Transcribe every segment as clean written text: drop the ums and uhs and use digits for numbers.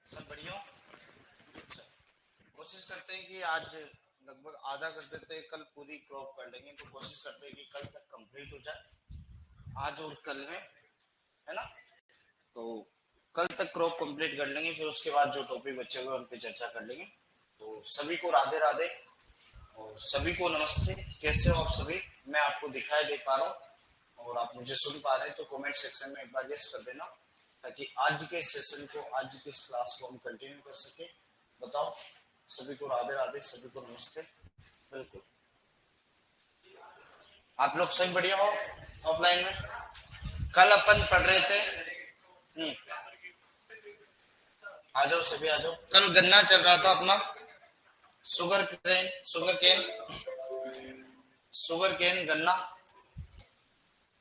सब बढ़िया। अच्छा, कोशिश करते हैं कि आज लगभग आधा कर देते हैं, कल पूरी क्रॉप कर लेंगे। तो कोशिश करते हैं कि कल तक कंप्लीट हो जाए, आज और कल में, है ना। तो कल तक क्रॉप कंप्लीट कर लेंगे, फिर उसके बाद जो टॉपिक बचे हुए उन पे चर्चा कर लेंगे। तो सभी को राधे राधे और सभी को नमस्ते। कैसे हो आप सभी? मैं आपको दिखाई दे पा रहा हूँ और आप मुझे सुन पा रहे हैं, तो कमेंट सेक्शन में एक बार यस कर देना, ताकि आज के सेशन को, आज की इस क्लास को हम कंटिन्यू कर सके। बताओ, सभी को राधे राधे, सभी को नमस्ते। बिल्कुल, आप लोग सही बढ़िया हो ऑफलाइन में? कल अपन पढ़ रहे थे। आ जाओ सभी, आ जाओ। कल गन्ना चल रहा था अपना, sugar cane, sugar cane, sugar cane, गन्ना।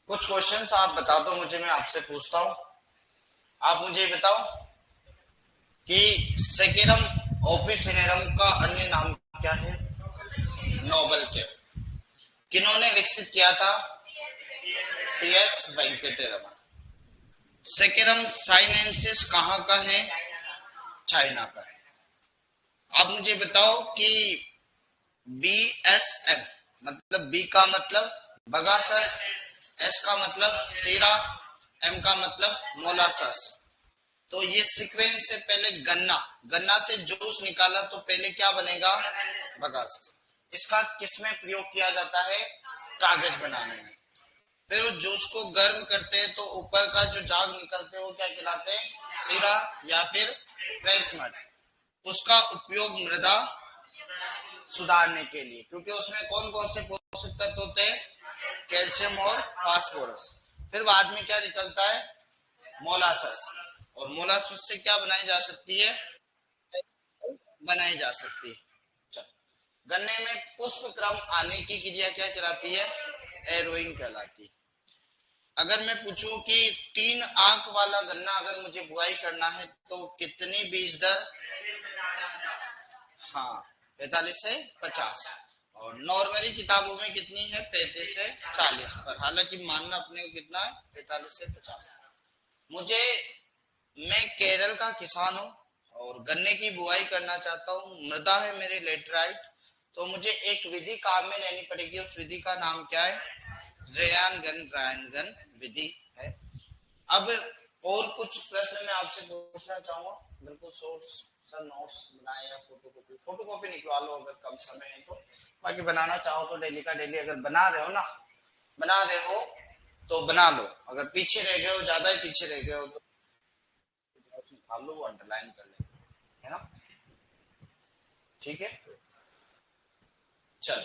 कुछ क्वेश्चंस आप बता दो मुझे, मैं आपसे पूछता हूँ। आप मुझे बताओ कि सेकेरम ऑफिसिनेरम का अन्य नाम क्या है? नोबल के किन्होंने विकसित किया था? टीएस वेंकटेरमन। सेकेरम साइनेंसिस कहाँ का है? चाइना का है। आप मुझे बताओ कि बीएसएम मतलब बी का मतलब बगासस, एस का मतलब सीरा, एम का मतलब मोलासस। तो ये सीक्वेंस से पहले गन्ना, गन्ना से जूस निकाला तो पहले क्या बनेगा? बगासस। इसका किसमें प्रयोग किया जाता है? कागज बनाने में। फिर उस जूस को गर्म करते हैं तो ऊपर का जो झाग निकलते हैं वो क्या कहलाते हैं? सीरा या फिर प्रेस मड। उसका उपयोग मृदा सुधारने के लिए, क्योंकि उसमें कौन कौन से पोषक तत्व होते हैं? कैल्शियम और फास्फोरस। फिर बाद में क्या निकलता है? मोलासस। और मोलासस से क्या बनाई जा सकती है? बनाई जा सकती है। गन्ने में पुष्प क्रम आने की क्रिया क्या कहलाती है? एरोइंग कहलाती है। अगर मैं पूछूं कि 3 आंख वाला गन्ना अगर मुझे बुआई करना है तो कितनी बीज दर? हाँ, 45 से 50। और नॉर्मली किताबों में कितनी है? 35 से 40 पर। हालांकि मानना अपने को कितना है? 45 से 50। मुझे, मैं केरल का किसान हूँ और गन्ने की बुआई करना चाहता हूँ। मृदा है मेरे लेटराइट। तो मुझे एक विधि काम में लेनी पड़ेगी। उस विधि का नाम क्या है? रेयानगन विधि है। अब और कुछ प्रश्न मैं आपसे पूछना चाहूंगा। बिल्कुल सोर्स सर, नोट्स बनाए या फोटोकॉपी, फोटोकॉपी निकलवा लो अगर कम समय है तो। बाकी बनाना चाहो तो डेली का डेली, अगर बना रहे हो ना, बना रहे हो तो बना लो। अगर पीछे रह गए हो, ज्यादा ही पीछे रह गए हो तो निकाल लो, वो अंडरलाइन कर लेंगे, है ना। ठीक है, चल।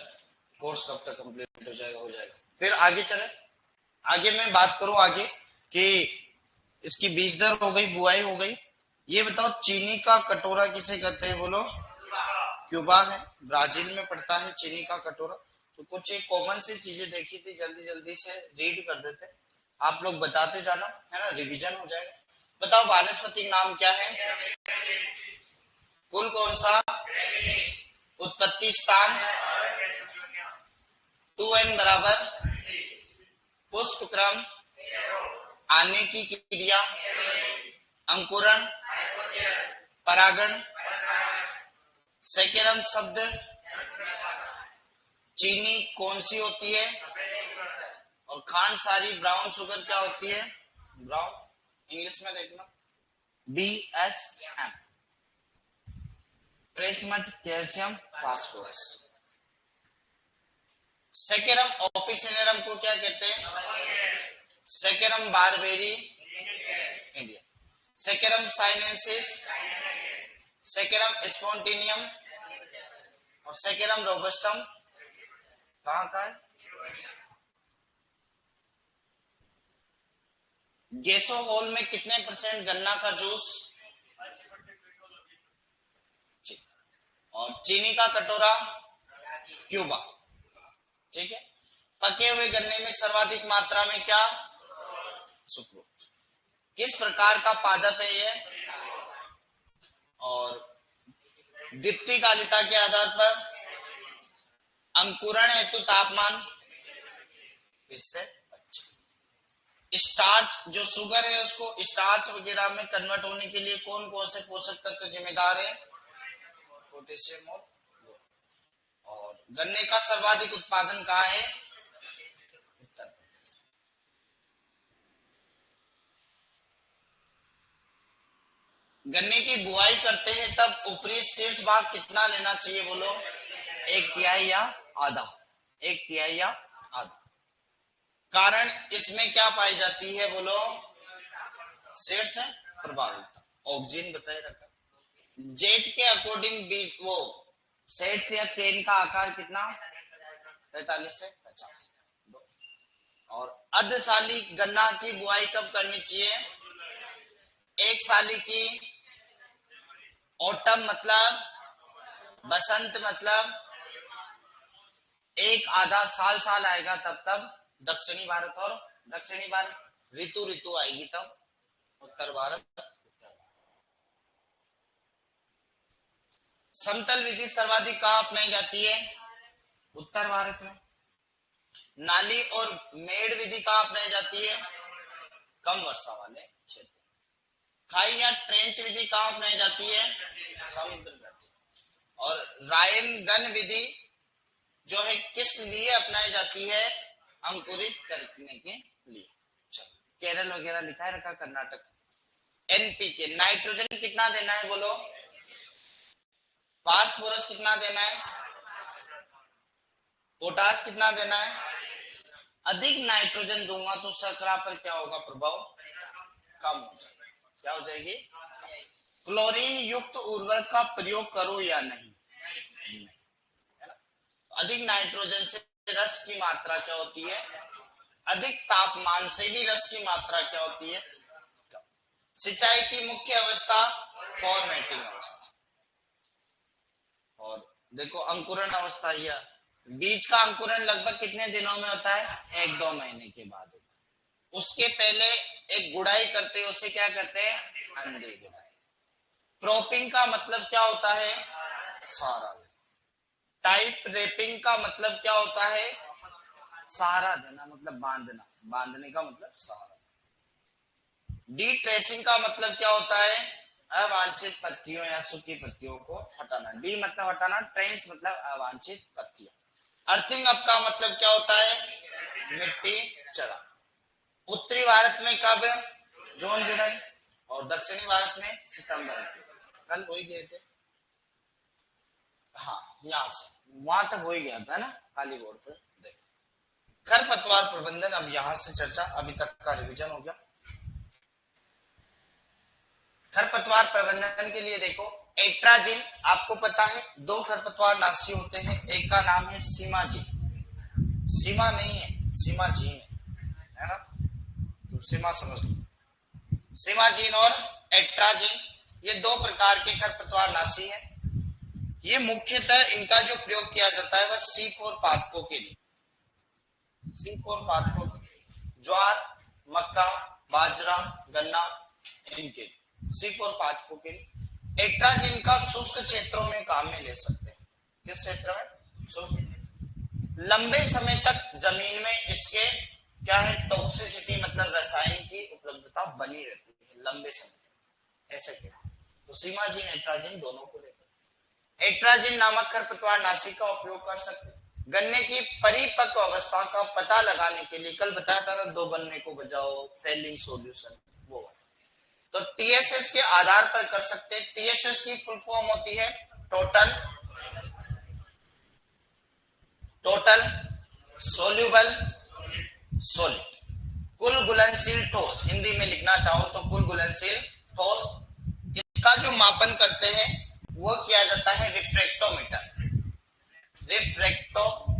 कोर्स कब तक कंप्लीट हो जाएगा? हो जाएगा। फिर आगे चले। आगे मैं बात करूं आगे कि इसकी बीज दर हो गई, बुआई हो गई। ये बताओ, चीनी का कटोरा किसे कहते हैं? बोलो। क्यूबा है, ब्राजील में पड़ता है चीनी का कटोरा। तो कुछ एक कॉमन सी चीजें देखी थी, जल्दी जल्दी से रीड कर देते, आप लोग बताते जाना, है ना, रिवीजन हो जाएगा। बताओ, वानस्पतिक नाम क्या है? कुल कौन सा? उत्पत्ति स्थान? 2n बराबर। पुष्प क्रम? आने की क्रिया? अंकुरण? परागण? सेकेरम शब्द? चीनी कौन सी होती है? और खांड सारी ब्राउन शुगर क्या होती है? ब्राउन। इंग्लिश में देखना, BSM, ट्रेसमेंट कैल्शियम फास्फोरस। सेकेरम ऑफिसिनेरम को क्या कहते हैं? Saccharum barberi India, saccharum sinensis, saccharum spontaneum और सेकेरम रोबस्टम कहाँ का है? गैसो होल में कितने % गन्ना का जूस? और चीनी का कटोरा? क्यूबा। ठीक है। पके हुए गन्ने में सर्वाधिक मात्रा में क्या? सुक्रोज। किस प्रकार का पादप है ये? और दीप्तिकालिता के आधार पर? अंकुरण हेतु तापमान? इससे अच्छा। स्टार्च जो शुगर है उसको स्टार्च वगैरह में कन्वर्ट होने के लिए कौन कौन से पोषक तत्व जिम्मेदार है? पोटेशियम और गन्ने का सर्वाधिक उत्पादन कहाँ है? उत्तर प्रदेश। गन्ने की बुआई करते हैं तब ऊपरी शीर्ष भाग कितना लेना चाहिए बोलो? 1/3 या आधा? 1/3 या आधा। कारण इसमें क्या पाई जाती है बोलो? शीर्ष प्रभाविता। ऑक्सीजन बताए रखा। जेट के अकॉर्डिंग बीज वो सेट्स या केन का आकार कितना? 45 से 50। और अर्धशाली गन्ना की बुआई कब करनी चाहिए? एक साली की ऑटम मतलब बसंत मतलब एक आधा साल साल आएगा तब दक्षिणी भारत, और दक्षिणी भारत ऋतु ऋतु आएगी तब उत्तर भारत। समतल विधि सर्वाधिक कहाँ अपनाई जाती है? उत्तर भारत में। नाली और मेड़ विधि कहाँ अपनाई जाती है? कम वर्षा वाले क्षेत्र। खाई या ट्रेंच विधि कहाँ अपनाई जाती है? समुद्र तट। और रायनगन विधि जो है किस लिए अपनाई जाती है? अंकुरित करने के लिए। केरल वगैरह लिखा है रखा, कर्नाटक। एनपीके नाइट्रोजन कितना देना है बोलो? फास्फोरस कितना देना है? पोटास कितना देना है? अधिक नाइट्रोजन दूंगा तो शर्करा पर क्या होगा प्रभाव? कम हो जाएगा। क्या हो जाएगी? क्लोरीन युक्त उर्वरक का प्रयोग करो या नहीं? नहीं। अधिक नाइट्रोजन से रस की मात्रा क्या होती है? अधिक तापमान से भी रस की मात्रा क्या होती है? सिंचाई की मुख्य अवस्था फॉर्मेटिंग अवस्था। और देखो अंकुरण अवस्था, यह बीज का अंकुरण लगभग कितने दिनों में होता है? 1-2 महीने के बाद होता है। उसके पहले एक गुड़ाई करते हैं, उसे क्या करते हैं? अंधे गुड़ाई। प्रोपिंग का मतलब क्या होता है? सहारा। टाइप रेपिंग का मतलब क्या होता है? सहारा देना, मतलब बांधना। बांधने का मतलब सहारा। डी ट्रेसिंग का मतलब क्या होता है? अवांछित पत्तियों या सूखी पत्तियों को हटाना। डी मतलब हटाना, ट्रेंस मतलब अवांछित पत्तियां। अर्थिंग अप का मतलब क्या होता है? मिट्टी चढ़ा। उत्तरी भारत में कब? जून जुलाई। और दक्षिणी भारत में सितंबर। कल हो ही गए थे। हाँ, यहाँ से वहां तक हो ही गया था ना काली बोर्ड पर। खरपतवार प्रबंधन, अब यहां से चर्चा, अभी तक का रिवीजन हो गया। खरपतवार प्रबंधन के लिए देखो, एट्राजिन आपको पता है 2 खरपतवार नाशी होते हैं। एक का नाम है सीमाजीन। सीमा नहीं है, सीमाजीन है ना, तो सीमा समझ लो। सीमाजीन और एट्राजिन ये 2 प्रकार के खरपतवार नाशी है। ये मुख्यतः इनका जो प्रयोग किया जाता है वह C4 पादपों के लिए। C4 पादपों, ज्वार, मक्का, बाजरा, गन्ना, इनके C4 पादपों के लिए। एट्राजिन का शुष्क क्षेत्रों में काम में ले सकते हैं। किस क्षेत्र में? शुष्क। लंबे समय तक जमीन में इसके क्या है? टॉक्सिसिटी मतलब रसायन की उपलब्धता बनी रहती है लंबे समय। ऐसे क्या? तो सीमाजीन एट्राजिन दोनों को लेते हैं। एट्राजिन नामक खरपतवार नाशी का उपयोग कर सकते हैं। गन्ने की परिपक्व अवस्था का पता लगाने के लिए, कल बताया था ना 2 गन्ने को बजाओ, फेलिंग सॉल्यूशन, वो तो टीएसएस के आधार पर कर सकते हैं। टीएसएस की फुल फॉर्म होती है टोटल सोल्यूबल सॉलिड, कुल घुलनशील ठोस। हिंदी में लिखना चाहो तो कुल घुलनशील ठोस। इसका जो मापन करते हैं वो किया जाता है रिफ्रैक्टोमीटर। रिफ्रैक्टोमीटर।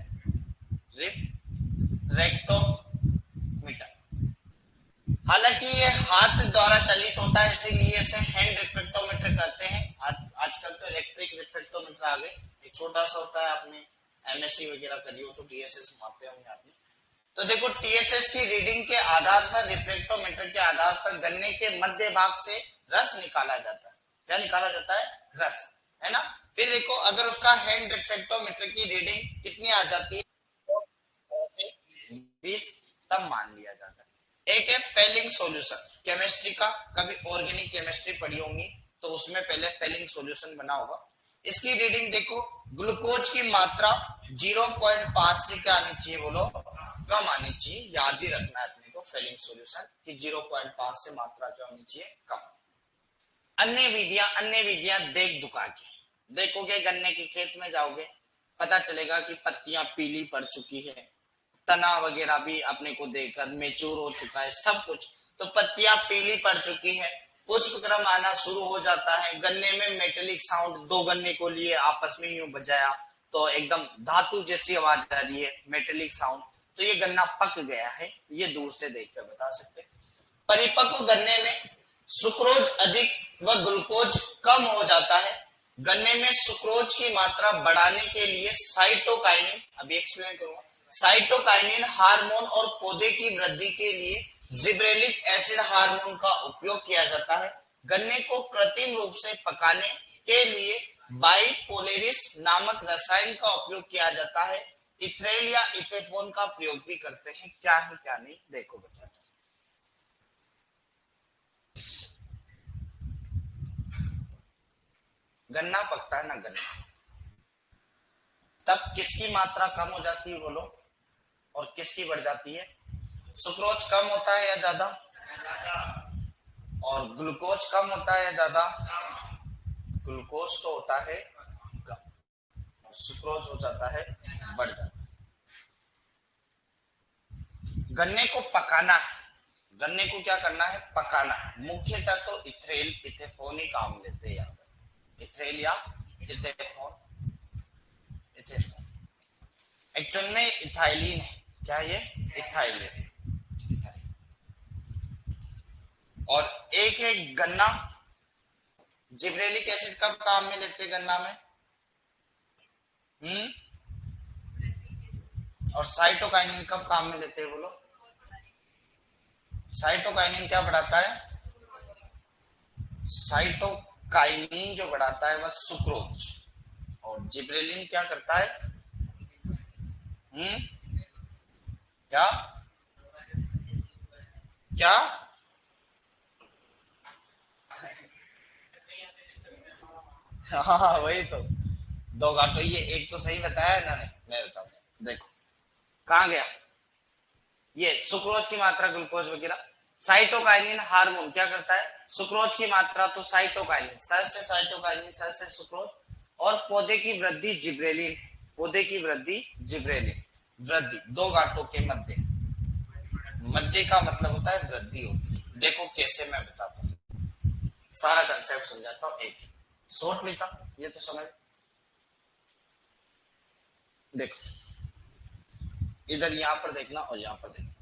हालांकि ये हाथ द्वारा चलित होता है, इसीलिए इसे हैंड रिफ्रैक्टोमीटर कहते हैं। आजकल तो इलेक्ट्रिक रिफ्रैक्टोमीटर आ गए। एक छोटा सा होता है, आपने एमएससी वगैरह करी हो तो टीएसएस मापे होंगे आपने। तो देखो टीएसएस की रीडिंग के आधार पर, रिफ्रैक्टोमीटर के आधार पर गन्ने के मध्य भाग से रस निकाला जाता है। क्या निकाला जाता है? रस, है ना। फिर देखो अगर उसका हैंड रिफ्रैक्टोमीटर की रीडिंग कितनी आ जाती है? 20 तब मान लिया जाता है। एक है फेलिंग सॉल्यूशन, केमिस्ट्री का कभी ऑर्गेनिक केमिस्ट्री पढ़ी होंगी तो उसमें पहले फेलिंग सॉल्यूशन बना होगा। इसकी रीडिंग देखो, ग्लूकोज की मात्रा 0.5 से क्या आनी चाहिए बोलो, कम आनी चाहिए। याद ही रखना है अपने को फेलिंग सॉल्यूशन कि 0.5 से मात्रा क्या होनी चाहिए, कम। अन्य विधियां देख दुखा के देखोगे, गन्ने के खेत में जाओगे, पता चलेगा कि पत्तियां पीली पड़ चुकी है, तना वगैरह भी अपने को देखकर मेच्योर हो चुका है, सब कुछ। तो पत्तियां पीली पड़ चुकी है, पुष्प क्रम आना शुरू हो जाता है, गन्ने में मेटेलिक साउंड, दो गन्ने को लिए आपस में यूं बजाया तो एकदम धातु जैसी आवाज आ रही है, मेटेलिक साउंड, तो ये गन्ना पक गया है, ये दूर से देखकर बता सकते हैं। परिपक्व गन्ने में सुक्रोज अधिक व ग्लूकोज कम हो जाता है। गन्ने में सुक्रोज की मात्रा बढ़ाने के लिए साइटोकाइनिन, अभी एक्सप्लेन करूंगा, साइटोकाइनिन हार्मोन और पौधे की वृद्धि के लिए जिब्रेलिक एसिड हार्मोन का उपयोग किया जाता है। गन्ने को कृत्रिम रूप से पकाने के लिए बाइपोलेरिस नामक रसायन का उपयोग किया जाता है। इथ्रेल या इथेफोन का प्रयोग भी करते हैं। क्या है क्या नहीं देखो बताते। गन्ना पकता है ना, गन्ना, तब किसकी मात्रा कम हो जाती है बोलो, और किसकी बढ़ जाती है? सुक्रोज कम होता है या ज्यादा, और ग्लूकोज कम होता है या ज्यादा? ग्लूकोज तो होता है कम, सुक्रोज हो जाता है बढ़ जाता है। गन्ने को पकाना है, गन्ने को क्या करना है, पकाना है। मुख्यतः तो इथ्रेल इथेफोन ही काम लेते हैं, याद है, इथ्रेल या इथेफोन, इथेफोन एक्चुअल में इथाइलिन है। क्या ये? इथाइलिन। और एक है गन्ना, जिब्रेलिक एसिड कब काम में लेते गन्ना में? और साइटोकाइनिन कब काम में लेते हैं बोलो? साइटोकाइनिन क्या बढ़ाता है? साइटोकाइनिन जो बढ़ाता है वह सुक्रोज, और जिब्रेलिन क्या करता है? क्या क्या? हाँ वही तो, दो घाटों, ये एक तो सही बताया है ना, मैं बताता हूँ, देखो कहाँ गया ये सुक्रोज की मात्रा, ग्लूकोज वगैरह। साइटोकाइनिन हार्मोन क्या करता है? सुक्रोज की मात्रा तो साइटोकाइनिन, स से साइटोकाइनिन, स से सुक्रोज, और पौधे की वृद्धि जिब्रेलिन, पौधे की वृद्धि जिब्रेलिन। वृद्धि दो गांठों के मध्य, मध्य का मतलब होता है वृद्धि होती है। देखो कैसे मैं बताता हूँ, सारा कंसेप्ट समझाता हूँ, एक शॉर्ट लिखा ये तो समझ। देखो इधर यहां पर देखना और यहां पर देखना,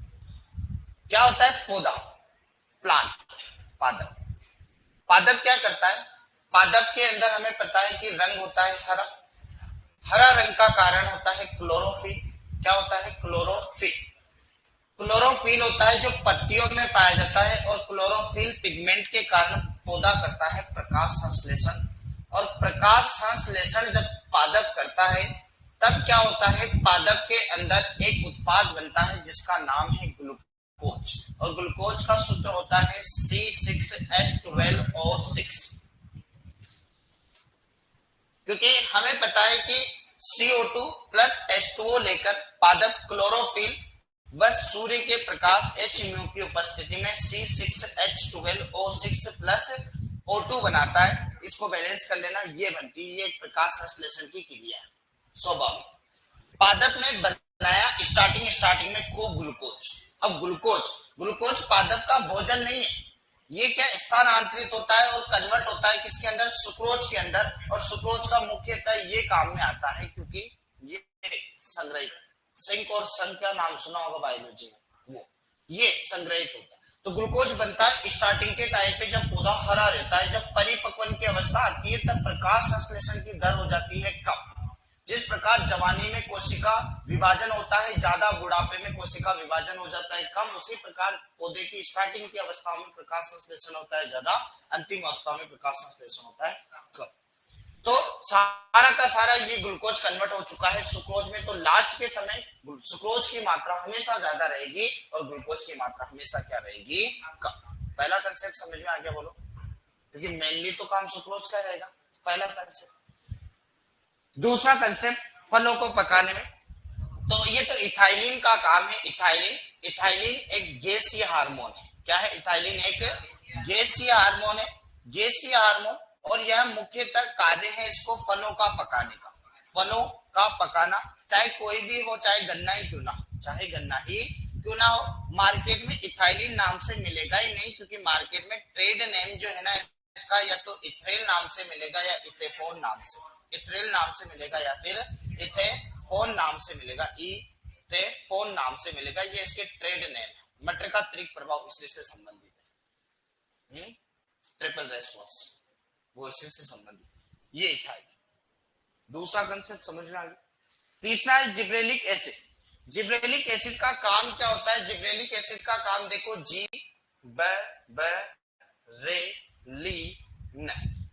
क्या होता है पौधा, प्लांट, पादप। पादप क्या करता है? पादप के अंदर हमें पता है कि रंग होता है हरा, हरा रंग का कारण होता है क्लोरोफिल। क्या होता है? क्लोरोफिल। क्लोरोफिल होता है जो पत्तियों में पाया जाता है, और क्लोरोफिल पिगमेंट के कारण पौधा करता है प्रकाश संश्लेषण, और प्रकाश संश्लेषण जब पादप करता है तब क्या होता है, पादप के अंदर एक उत्पाद बनता है जिसका नाम है ग्लूकोज, और ग्लूकोज का सूत्र होता है C6H12O6। क्योंकि हमें पता है कि CO2 प्लस H2O लेकर पादप क्लोरोफिल व सूर्य के प्रकाश H की उपस्थिति में C6H12O6 प्लस O2 बनाता है। इसको बैलेंस कर लेना, ये बनती है, ये प्रकाश संश्लेषण की क्रिया है स्वाभाविक। पादप ने बनाया स्टार्टिंग में खूब ग्लूकोज। अब ग्लूकोज पादप का भोजन नहीं है, ये क्या स्थानांतरित होता है और कन्वर्ट होता है किसके अंदर? सुक्रोज के अंदर। और सुक्रोज का मुख्यतः ये काम में आता है क्योंकि ये संग्रहित, सिंक और सन का नाम सुना होगा बायोलॉजी में, वो ये संग्रहित होता है। तो ग्लूकोज बनता है स्टार्टिंग के टाइम पे जब पौधा हरा रहता है। जब परिपक्वन की अवस्था आती है तब प्रकाश संश्लेषण की दर हो जाती है कम। जिस प्रकार जवानी में कोशिका विभाजन होता है ज्यादा, बुढ़ापे में कोशिका विभाजन हो जाता है कम, उसी प्रकार पौधे की स्टार्टिंग की अवस्था में प्रकाश संश्लेषण होता है ज्यादा, अंतिम अवस्था में प्रकाश संश्लेषण होता है कम। तो सारा का सारा ये ग्लूकोज कन्वर्ट हो चुका है सुक्रोज में, तो लास्ट के समय सुक्रोज की मात्रा हमेशा ज्यादा रहेगी और ग्लूकोज की मात्रा हमेशा क्या रहेगी, कम। पहला कंसेप्ट समझ में आ गया बोलो, क्योंकि मेनली तो काम सुक्रोज का रहेगा, पहला कंसेप्ट। दूसरा कंसेप्ट फलों को पकाने में, तो ये तो इथाइलिन का काम है। इथाइलिन एक गैसीय हार्मोन है। क्या है? इथाइलिन एक गैसीय हार्मोन है, गैसीय हार्मोन, और यह मुख्यतः कार्य है इसको फलों का पकाने का। फलों का पकाना, चाहे कोई भी हो, चाहे गन्ना ही क्यों ना हो, चाहे गन्ना ही क्यों ना हो, मार्केट में इथाइलिन नाम से मिलेगा ही नहीं, क्योंकि मार्केट में ट्रेड नेम जो है ना इसका, या तो इथ्रेल नाम से मिलेगा या इथेफोन नाम से, इथ्रेल नाम से मिलेगा या फिर इथेफोन नाम से मिलेगा, इथेफोन नाम से मिलेगा। ये इसके ट्रेड नेम है। मटर का अतिरिक्त प्रभाव इसी से संबंधित है। ट्रिपल रेस्पॉन्स वो इसी से संबंधित, ये इथाइल। दूसरा कंसेप्ट समझ में आ गया। तीसरा है जिब्रेलिक एसिड। जिब्रेलिक एसिड का काम क्या होता है? जिब्रेलिक एसिड का काम देखो,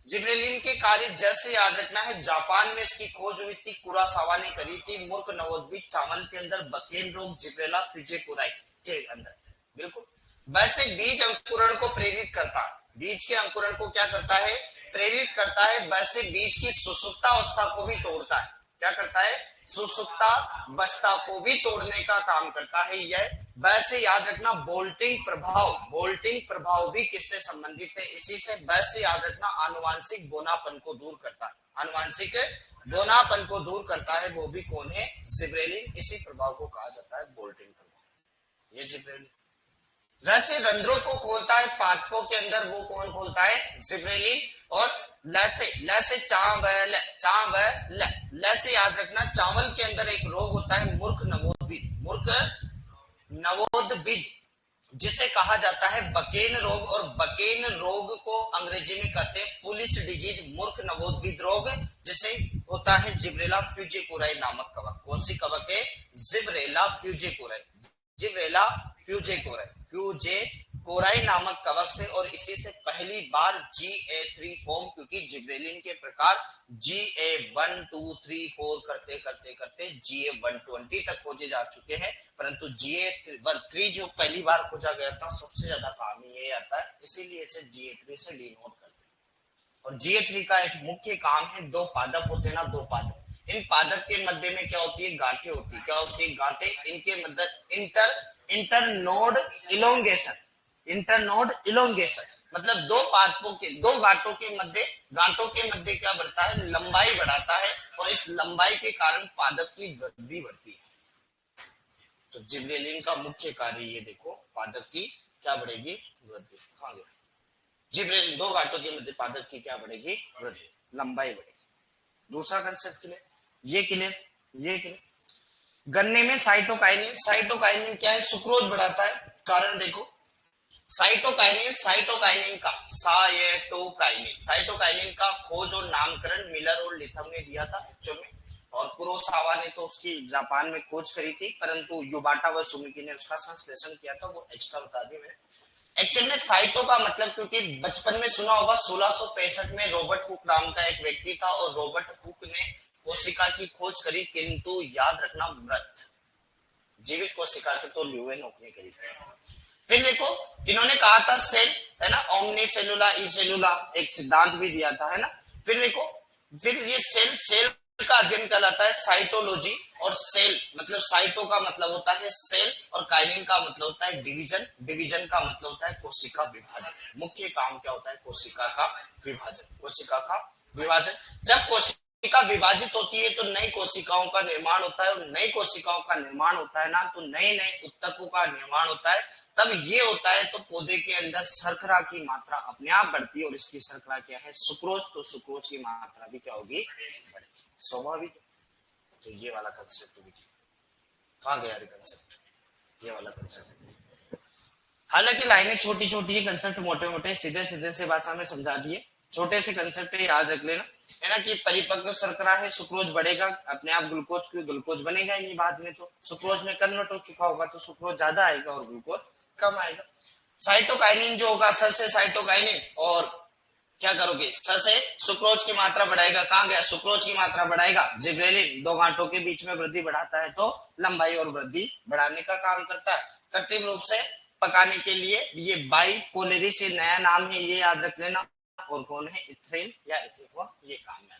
जिब्रेलिन के कार्य जैसे याद रखना है, जापान में इसकी खोज हुई थी, कुरासावा ने करी थी, मूर्ख नवोद्भिद चावल के अंदर बकेन रोग जिब्रेला फ्यूजिकुराई के अंदर, बिल्कुल। वैसे बीज अंकुरण को प्रेरित करता है, बीज के अंकुरण को क्या करता है? प्रेरित करता है। वैसे बीज की सुसुप्ता अवस्था को भी तोड़ता है। क्या करता है? सुसुप्ता अवस्था को भी तोड़ने का काम करता है यह। वैसे याद रखना, बोल्टिंग प्रभाव भी किससे संबंधित है? इसी से। वैसे याद रखना, आनुवांशिक बोनापन को दूर करता है, आनुवांशिक बोनापन को दूर करता है, वो भी कौन है? जिब्रेलिन। इसी प्रभाव को कहा जाता है बोल्टिंग प्रभाव, ये जिब्रेलिन। वैसे रंध्रों को खोलता है पादपों के अंदर, वो कौन खोलता है? जिब्रेलिन। और लसे चावल लसे याद रखना, चावल के अंदर एक रोग होता है मूर्ख नवोद्भिद, जिसे कहा जाता है बकेन रोग। और बकेन रोग को अंग्रेजी में कहते हैं फूलिश डिजीज, मूर्ख नवोद्भिद रोग, जिसे होता है जिब्रेला फ्यूजिकुराई नामक कवक। कौन सी कवक है? जिब्रेला फ्यूजिकुराई, जिब्रेला फ्यूजिकुराई नामक कवक से। और इसी से पहली बार GA3 फॉर्म, क्योंकि जिब्रेलिन के प्रकार GA1 2 3 4 करते करते करते GA120 तक खोजे जा चुके हैं, परंतु GA3 जो पहली बार खोजा गया था, सबसे ज्यादा काम ये आता है, इसीलिए इसे GA3 से डिनोट करते हैं। और GA3 का एक मुख्य काम है, दो पादप होते हैं ना, दो पादप, इन पादप के मध्य में क्या होती है? गांठें होती है। क्या होती है? गांठें। इनके मध्य इंटरनोड इलोंगेशन, मतलब दो पादपों के, दो गांठों के मध्य क्या बढ़ता है? लंबाई बढ़ाता है, और इस लंबाई के कारण पादप की वृद्धि बढ़ती है। तो जिब्रेलिन का मुख्य कार्य ये देखो, पादप की क्या बढ़ेगी? वृद्धि। कहां गया? जिब्रेलिन, दो गांठों के मध्य पादप की क्या बढ़ेगी? वृद्धि, लंबाई बढ़ेगी। दूसरा कंसेप्ट क्लियर? ये क्लियर। गन्ने में साइटोकाइनिन क्या है? सुक्रोज बढ़ाता है। कारण देखो, साइटोकाइनिन का खोज और नामकरण मिलर और लिथम ने दिया था बच्चों में, और कुरोसावा ने तो उसकी जापान में खोज करी थी, परंतु युबाटा व सुमिकी ने उसका संश्लेषण किया था, वो एक्स्ट्रा बता दिया मैंने। एक्चुअल में साइटो का मतलब, क्योंकि बचपन में सुना होगा, 1665 में रॉबर्ट हुक नाम का एक व्यक्ति था, और रॉबर्ट हुक ने कोशिका की खोज करी, किंतु याद रखना मृत, जीवित कोशिका के तो ल्यूवेनहोक ने करी थी। फिर देखो, इन्होंने कहा था सेल, है ना, ओमनी सेलुला ई सेलुला, एक सिद्धांत भी दिया था, है ना। फिर देखो, फिर ये सेल का अध्ययन कहलाता है साइटोलॉजी। और सेल मतलब, साइटो का मतलब होता है सेल, और काइनिन का मतलब होता है डिवीजन का मतलब होता है कोशिका विभाजन। मुख्य काम क्या होता है? कोशिका का विभाजन। जब कोशिका विभाजित होती है तो नई कोशिकाओं का निर्माण होता है, और नई कोशिकाओं का निर्माण होता है ना, तो नए उत्तकों का निर्माण होता है। तब ये होता है तो पौधे के अंदर शर्करा की मात्रा अपने आप बढ़ती है, और इसकी शर्करा क्या है? सुक्रोज। तो सुक्रोज की मात्रा भी क्या होगी? बढ़ेगी, स्वाभाविक। तो ये वाला कंसेप्ट भी कहां गया कंसेप्ट? ये वाला कंसेप्ट। हालांकि लाइनें छोटी छोटी है, कंसेप्ट मोटे मोटे सीधे से भाषा में समझा दिए। छोटे से कंसेप्ट याद रख लेना, है ना, कि परिपक्व शर्करा है, सुक्रोज बढ़ेगा, अपने आप ग्लूकोज बनेगा ही नहीं, बाद में तो सुक्रोज में कन्वर्ट हो चुका होगा, तो सुक्रोज ज्यादा आएगा और ग्लूकोज कम आएगा। साइटोकाइनिन जो होगा, सर से साइटोकाइनिन, और क्या करोगे, स से सुक्रोज की मात्रा बढ़ाएगा, कहां गया, सुक्रोज की मात्रा बढ़ाएगा, जिब्रेलिन दो गांठों के बीच में वृद्धि बढ़ाता है तो लंबाई और वृद्धि बढ़ाने का काम करता है। कृत्रिम रूप से पकाने के लिए ये बाइपोलरी से नया नाम है, ये याद रख लेना। और कौन है, इथ्रेन या इथेनॉल, ये काम है।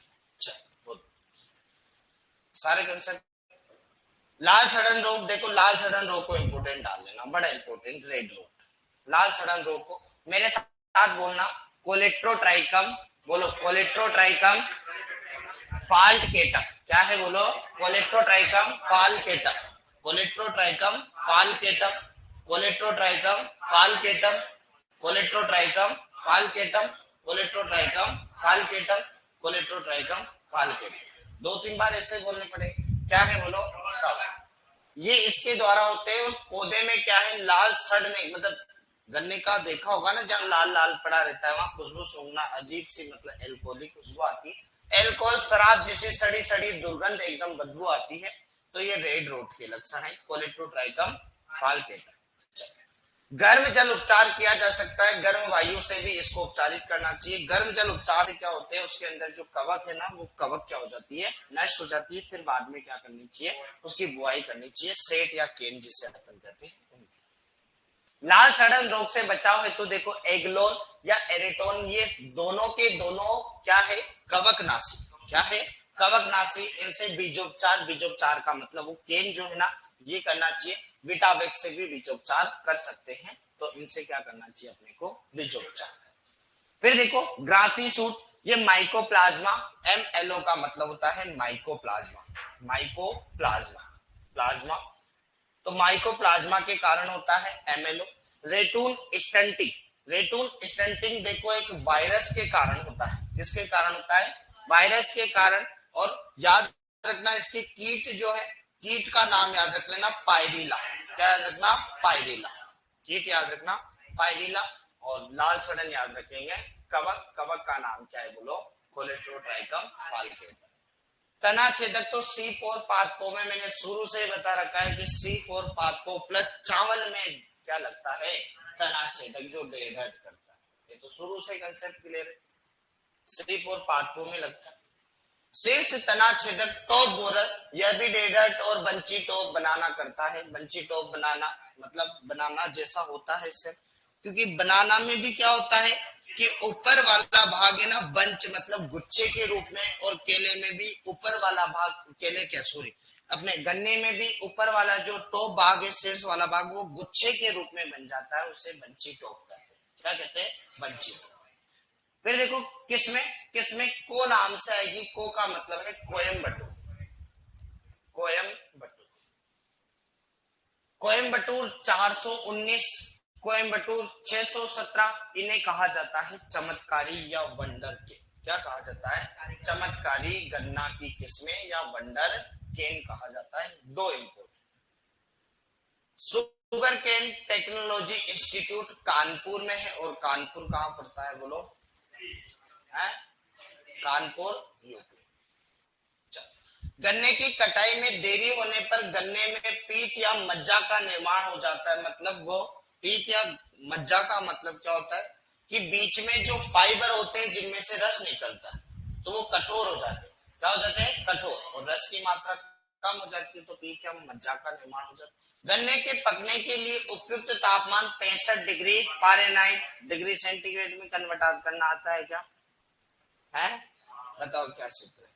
सारे कंसेप्ट। लाल सड़न रोग, देखो लाल सड़न रोग को इंपोर्टेंट डाल लेना, बड़ा इंपोर्टेंट, रेड रोग। लाल सड़न रोग को मेरे साथ बोलना, कोलेट्रोट्राइकम, बोलो कोलेट्रोट्राइकम फाल्केटम, क्या है बोलो, Colletotrichum फाल्केटम, Colletotrichum फाल्केटम, Colletotrichum फाल्केटम, Colletotrichum फाल्केटम, Colletotrichum फाल्केटम, Colletotrichum फाल्केटम। दो तीन बार ऐसे बोलने पड़ेंगे। क्या है बोलो, ये इसके द्वारा होते हैं। पौधे में क्या है, लाल सड़ने, मतलब गन्ने का देखा होगा ना, जहाँ लाल लाल पड़ा रहता है वहां खुशबू सूंघना अजीब सी, मतलब एल्कोहलिक खुशबू आती है। एल्कोहल शराब जिसे सड़ी सड़ी दुर्गंध एकदम बदबू आती है, तो ये रेड रोट के लक्षण है, कोलेट्रोट्राइकम फाल्केटम। गर्म जल उपचार किया जा सकता है, गर्म वायु से भी इसको उपचारित करना चाहिए। गर्म जल उपचार से क्या होते हैं, उसके अंदर जो कवक है ना, वो कवक क्या हो जाती है, नष्ट हो जाती है। फिर बाद में क्या करनी चाहिए, उसकी बुआई करनी चाहिए, सेट या केन जिसे अपन कहते हैं। लाल सड़न रोग से बचाव हेतु देखो एग्लोन या एरेटोन, ये दोनों के दोनों क्या है, कवकनाशी, क्या है, कवकनाशी। इनसे बीजोपचार, बीजोपचार का मतलब वो केन जो है ना, ये करना चाहिए। विटावेक्स से भी बीजोपचार कर सकते हैं, तो इनसे क्या करना चाहिए अपने को, बीजोपचार। फिर देखो ग्रासी सूट, ये माइकोप्लाज्मा, MLO का मतलब होता है माइकोप्लाज्मा, माइकोप्लाज्मा, प्लाज्मा, तो माइकोप्लाज्मा के कारण होता है MLO। रेटून स्टंटिंग, रेटून स्टंटिंग देखो एक वायरस के कारण होता है, किसके कारण होता है, वायरस के कारण। और याद रखना इसके कीट जो है, कीट का नाम याद रख लेना, पायरिला, क्या याद रखना, पायरिला, कीट याद रखना पायरिला। और लाल सड़न याद रखेंगे, कवक, कवक का नाम क्या है बोलो, कोलेट्रोट्राइकम फाल्केटम। तना छेदक तो C4 पादपों में मैंने शुरू से बता रखा है कि C4 पादपों प्लस चावल में क्या लगता है, तना छेदक जो डेढ़ करता है, ये तो शुरू से कंसेप्ट क्लियर है, C4 पादपों में लगता है। शीर्ष तना छेदक टॉप बोरर, यह भी डेढ़ और बंची टॉप बनाना करता है। बंची टॉप बनाना मतलब बनाना जैसा होता है इससे, क्योंकि बनाना में भी क्या होता है कि ऊपर वाला भाग है ना, बंच मतलब गुच्छे के रूप में, और केले में भी ऊपर वाला भाग, केले क्या सॉरी, अपने गन्ने में भी ऊपर वाला जो टॉप भाग है, शीर्ष वाला भाग, वो गुच्छे के रूप में बन जाता है, उसे बंची टॉप कहते हैं। क्या कहते हैं, बंची टॉप। फिर देखो किसमें, किसमें को नाम से आएगी, को का मतलब है कोयम्बटूर, कोयम्बटूर, कोयम्बटूर 419, कोयम्बटूर 617, इन्हें कहा जाता है चमत्कारी या वंडर केन। क्या कहा जाता है, चमत्कारी गन्ना की किस्में या वंडर केन कहा जाता है। दो import, sugar cane technology institute Kanpur में है, और कानपुर कहां पड़ता है बोलो, है कानपुर यूपी। गन्ने की कटाई में देरी होने पर गन्ने में पीत या मज्जा का निर्माण हो जाता है। मतलब वो पीत या मज्जा का मतलब क्या होता है कि बीच में जो फाइबर होते हैं जिनमें से रस निकलता है, तो वो कठोर हो जाते हैं। क्या हो जाते हैं, कठोर, और रस की मात्रा कम हो जाती है, तो पीत या मज्जा का निर्माण हो जाता है। गन्ने के पकने के लिए उपयुक्त तापमान 65 डिग्री फ़ारेनहाइट, डिग्री सेंटीग्रेड में कन्वर्ट करना आता है क्या, है बताओ क्या सूत्र है,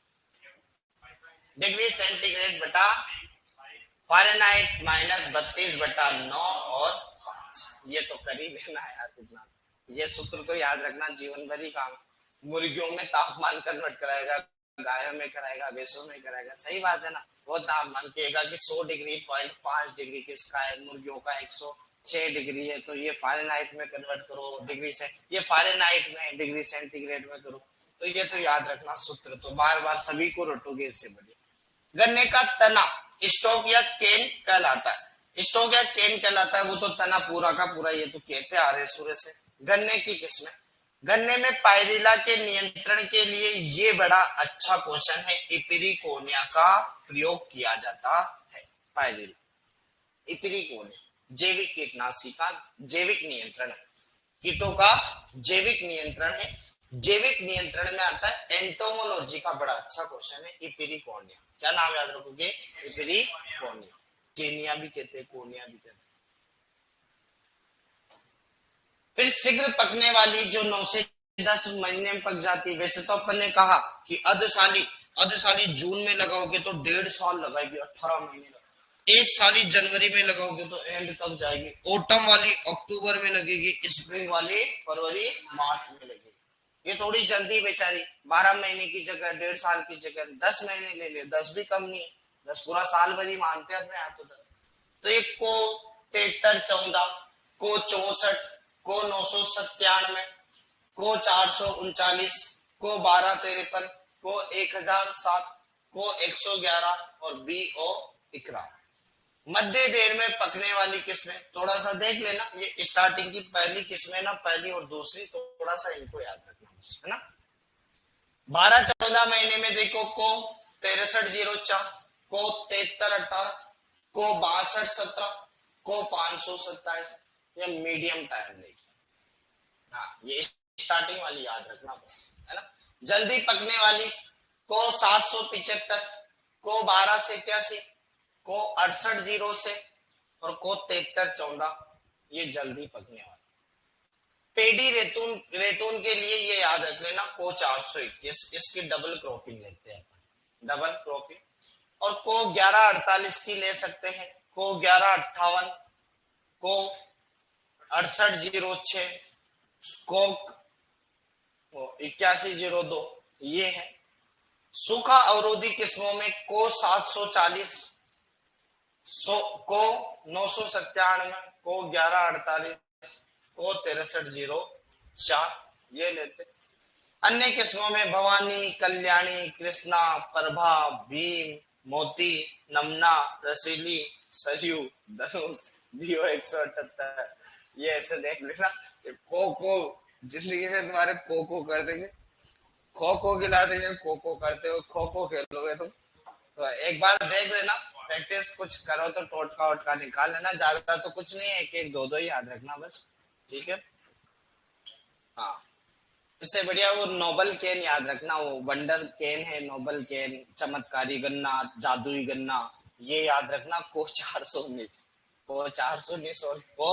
डिग्री सेंटीग्रेड बटा फ़ारेनहाइट माइनस 32/9 और 5, ये तो कर ही लेना है यार कितना, ये सूत्र तो याद रखना जीवन भर ही काम। मुर्गियों में तापमान कन्वर्ट कराएगा, गायों में कराएगा, भैंसों में कराएगा, सही बात है ना। वो तापमान कहेगा कि 100 डिग्री 0.5 डिग्री किसका है, मुर्गियों का 106 डिग्री है, तो ये फ़ारेनहाइट में कन्वर्ट करो डिग्री से, ये फ़ारेनहाइट में डिग्री सेंटीग्रेड में करो, तो ये तो याद रखना सूत्र, तो बार बार सभी को रटोगे इससे बढ़िया। गन्ने का तना स्टॉक या केन कहलाता है, स्टॉक या केन कहलाता है, वो तो तना पूरा का पूरा, ये तो कहते आ रहे सूर्य से। गन्ने की किस्में, गन्ने में पायरिला के नियंत्रण के लिए ये बड़ा अच्छा क्वेश्चन है, इपिरिकोनिया का प्रयोग किया जाता है। पायरिला, इपिरिकोनिया जैविक कीटनाशी का जैविक नियंत्रण है, कीटों का जैविक नियंत्रण है। जैविक नियंत्रण में आता है एंटोमोलॉजी का बड़ा अच्छा क्वेश्चन है, इपिरिकोनिया। क्या नाम याद रखोगे? इपिरिकोनिया। केनिया भी कहते हैं, कोनिया भी कहते हैं। फिर शीघ्र पकने वाली जो 9 से 10 महीने में पक जाती है। वैसे तो अपन ने कहा कि अर्धशाली जून में लगाओगे तो 1.5 साल लगाएगी, 18 महीने। एक साली जनवरी में लगाओगे तो एंड तक जाएगी। ऑटम वाली अक्टूबर में लगेगी, स्प्रिंग वाली फरवरी मार्च में लगेगी। ये थोड़ी जल्दी बेचारी 12 महीने की जगह 1.5 साल की जगह 10 महीने ले ले, 10 भी कम नहीं है, 10 पूरा साल भर ही मानते हैं अपने हाथों। 10 तो एक को 73-14, को 64, को 997, को 439, को 1253, को 1007, को 111 और बी ओ इकरा। मध्य देर में पकने वाली किस्में थोड़ा सा देख लेना। ये स्टार्टिंग की पहली किस्में ना, पहली और दूसरी, थोड़ा सा इनको याद रखना बस, है ना। 12-14 महीने में देखो को 6304, को 7318, को 6217, को 527। ये मीडियम टाइम लेगी। हाँ, ये स्टार्टिंग वाली याद रखना बस, है ना। जल्दी पकने वाली को 775, को 1287, को 68 से और को 7314, ये जल्दी पकने वाली। पेडी रेतून रेटून के लिए ये याद रख लेना को 421, इसकी डबल क्रॉपिंग लेते हैं, डबल क्रॉपिंग। और को 1148 की ले सकते हैं, को 1158, को 6806, को 8102, ये है। सूखा अवरोधी किस्मों में को 740, को 997, को 1148, को 6304, ये लेते। अन्य किस्मों में भवानी, कल्याणी, कृष्णा, प्रभा, भीम, मोती, नमना, रसीली, सरयू, धनुष, बीओ 178, ये ऐसे देख लेना। को जिंदगी में तुम्हारे को कर देंगे, खो खो खिला देंगे। खो करते हो, खो खो खेलोगे तुम तो एक बार देख लेना। प्रैक्टिस कुछ करो तो टोटका वोटका निकाल लेना, ज्यादा तो कुछ नहीं है, एक एक दो दो ही याद रखना बस, ठीक है। हाँ, इससे बढ़िया वो नोबल केन याद रखना, वो वंडर केन है नोबल केन, चमत्कारी गन्ना, जादुई गन्ना, ये याद रखना। को 419, को 419 और को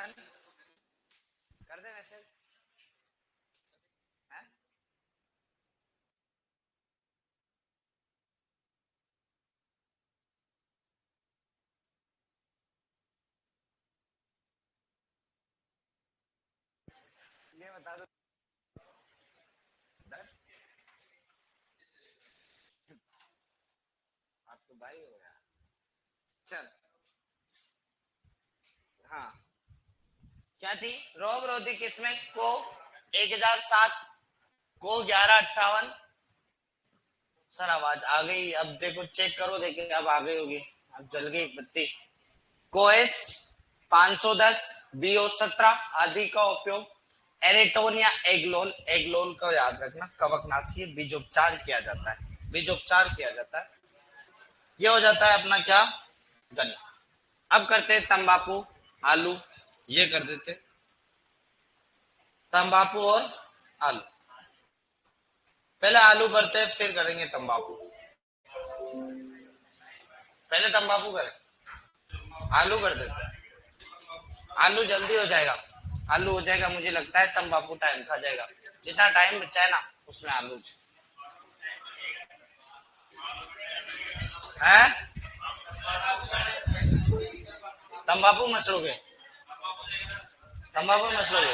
डन कर दे मैसेज है। ये बता दो डन। आप तो भाई हो यार। चल हाँ क्या थी रोग रोधी किस्में को 1007 को 1158। सर आवाज आ गई अब देखो चेक करो देखिए अब आ गई होगी। अब जल गई बत्ती। कोएस 510 बीओ 17 आदि का उपयोग एरेटोन या एगलोल एगलोल का याद रखना कवकनाशी बीजोपचार किया जाता है। बीजोपचार किया जाता है। ये हो जाता है अपना क्या गन्ना। अब करते हैं तंबाकू आलू। ये कर देते तंबाकू और आलू। पहले आलू करते हैं फिर करेंगे तंबाकू। पहले तंबाकू करें आलू कर देते। आलू जल्दी हो जाएगा। आलू हो जाएगा मुझे लगता है तंबाकू टाइम खा जाएगा। जितना टाइम बचा है ना उसमें आलू है। तंबाकू मसलोगे तंबाकू मसलोगे।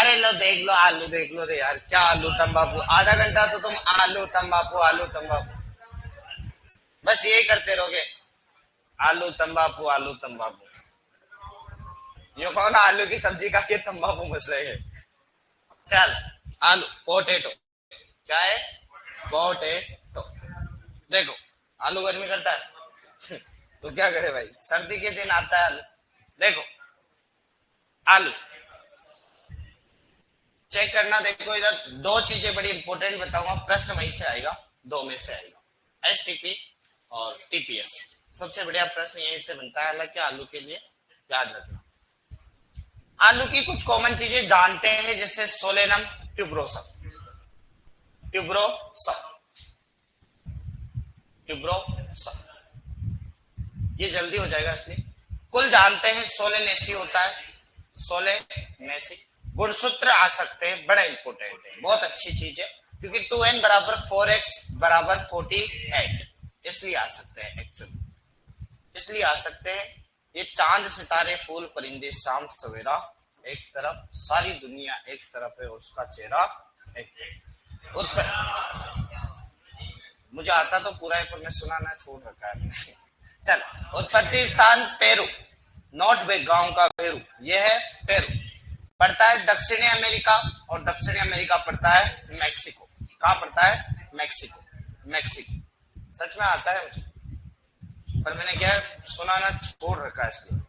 अरे लो देख लो आलू देख लो रे यार क्या आलू तंबाकू आधा घंटा तो तुम आलू तंबाकू बस यही करते रहोगे। आलू तंबाकू ये कौन आलू की सब्जी खा के तंबाकू मसलेगे। चल आलू पोटेटो क्या है पोटेटो। देखो आलू गर्मी करता है तो क्या करे भाई सर्दी के दिन आता है आलू। देखो आलू चेक करना। देखो इधर दो चीजें बड़ी इंपॉर्टेंट बताऊंगा प्रश्न वहीं से आएगा। दो में से आएगा एसटीपी और टीपीएस। सबसे बढ़िया प्रश्न यहीं से बनता है हालांकि आलू के लिए याद रखना। आलू की कुछ कॉमन चीजें जानते हैं जैसे सोलेनम ट्यूब्रोसम ट्यूब्रोसम ट्यूब्रोसम। ये जल्दी हो जाएगा इसलिए कुल जानते हैं। सोलेनेसी होता है सोलेनेसी। गुणसूत्र आ सकते हैं बड़ा इंपॉर्टेंट है बहुत अच्छी चीज है क्योंकि 2n बराबर 4x बराबर 48 इसलिए आ सकते हैं एक्चुअली इसलिए आ सकते हैं। ये चांद सितारे फूल परिंदे शाम सवेरा एक तरफ सारी दुनिया एक तरफ है उसका चेहरा एक तरफ। मुझे आता तो पूरा है पर मैं सुनाना छोड़ रखा है मैंने। चल उत्पत्ति स्थान पेरू नॉर्थ गांव का पेरू यह है पेरू। पड़ता है दक्षिणी अमेरिका और दक्षिणी अमेरिका पड़ता है मैक्सिको। कहाँ पड़ता है मैक्सिको मैक्सिको। सच में आता है मुझे पर मैंने क्या सुनाना छोड़ रखा है इसलिए।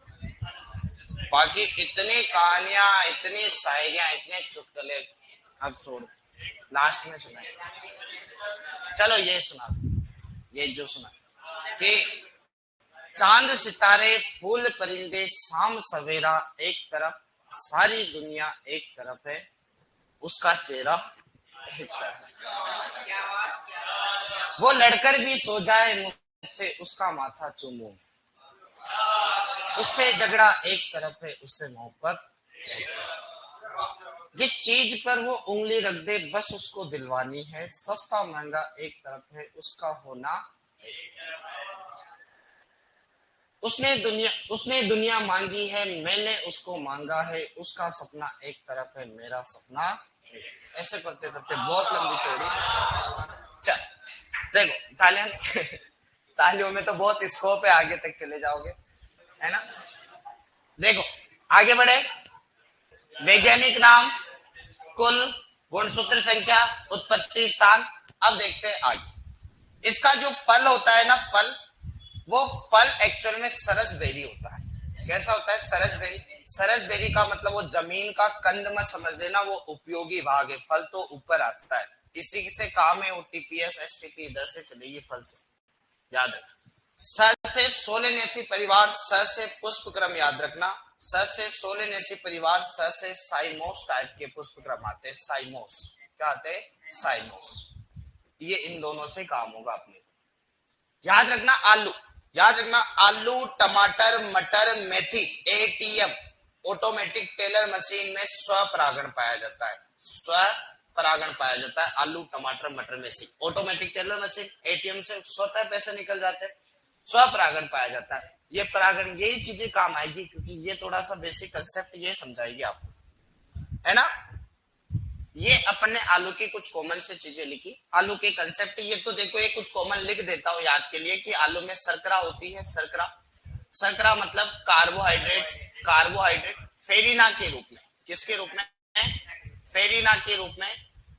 बाकी इतनी कहानियां इतनी शायरियां इतने चुटकुले अब छोड़ लास्ट में सुना। चलो ये सुना ये जो सुना कि चांद सितारे फूल परिंदे शाम सवेरा एक तरफ सारी दुनिया एक तरफ है उसका चेहरा एक तरफ। वो लड़कर भी सो जाए मुझसे उसका माथा चूमूं उससे झगड़ा एक तरफ है उससे मोहब्बत जिस चीज पर वो उंगली रख दे बस उसको दिलवानी है सस्ता महंगा एक तरफ है उसका होना। उसने दुनिया मांगी है मैंने उसको मांगा है उसका सपना एक तरफ है मेरा सपना ऐसे करते करते बहुत लंबी चौड़ी। चल देखो तालियां तालियों में तो बहुत स्कोप है आगे तक चले जाओगे है ना। देखो आगे बढ़े। वैज्ञानिक नाम कुल गुणसूत्र संख्या उत्पत्ति स्थान। अब देखते हैं आगे। इसका जो फल होता है ना फल वो फल एक्चुअल में सरसबेरी होता है। कैसा होता है सरसबेरी। सरसबेरी का मतलब वो जमीन का कंद में समझ लेना वो उपयोगी भाग है। फल तो ऊपर आता है इसी से काम है वो टीपीएस एसटीपी इधर से चलेगी फल से याद रखना। स से सोलेनेसी परिवार स से पुष्प क्रम याद रखना। स से सोलेनेसी परिवार स से साइमोस टाइप के पुष्प क्रम आते हैं। साइमोस क्या आते हैं साइमोस। ये इन दोनों से काम होगा अपने। याद रखना आलू याद रखना आलू टमाटर मटर मेथी एटीएम ऑटोमेटिक टेलर मशीन में स्वपरागण पाया जाता है, स्वपरागण पाया जाता है आलू टमाटर मटर में से। ऑटोमेटिक टेलर मशीन, एटीएम से स्वतः पैसे निकल जाते हैं, स्वपरागण पाया जाता है। ये परागण, यही चीजें काम आएगी क्योंकि ये थोड़ा सा बेसिक कंसेप्ट ये समझाएगी आपको, है ना। ये अपन ने आलू की कुछ कॉमन से चीजें लिखी, आलू के कंसेप्ट। ये तो देखो ये कुछ कॉमन लिख देता हूं याद के लिए कि आलू में शर्करा होती है, शर्करा, शर्करा मतलब कार्बोहाइड्रेट, कार्बोहाइड्रेट फेरिना के रूप में, किसके रूप में, फेरिना के रूप में।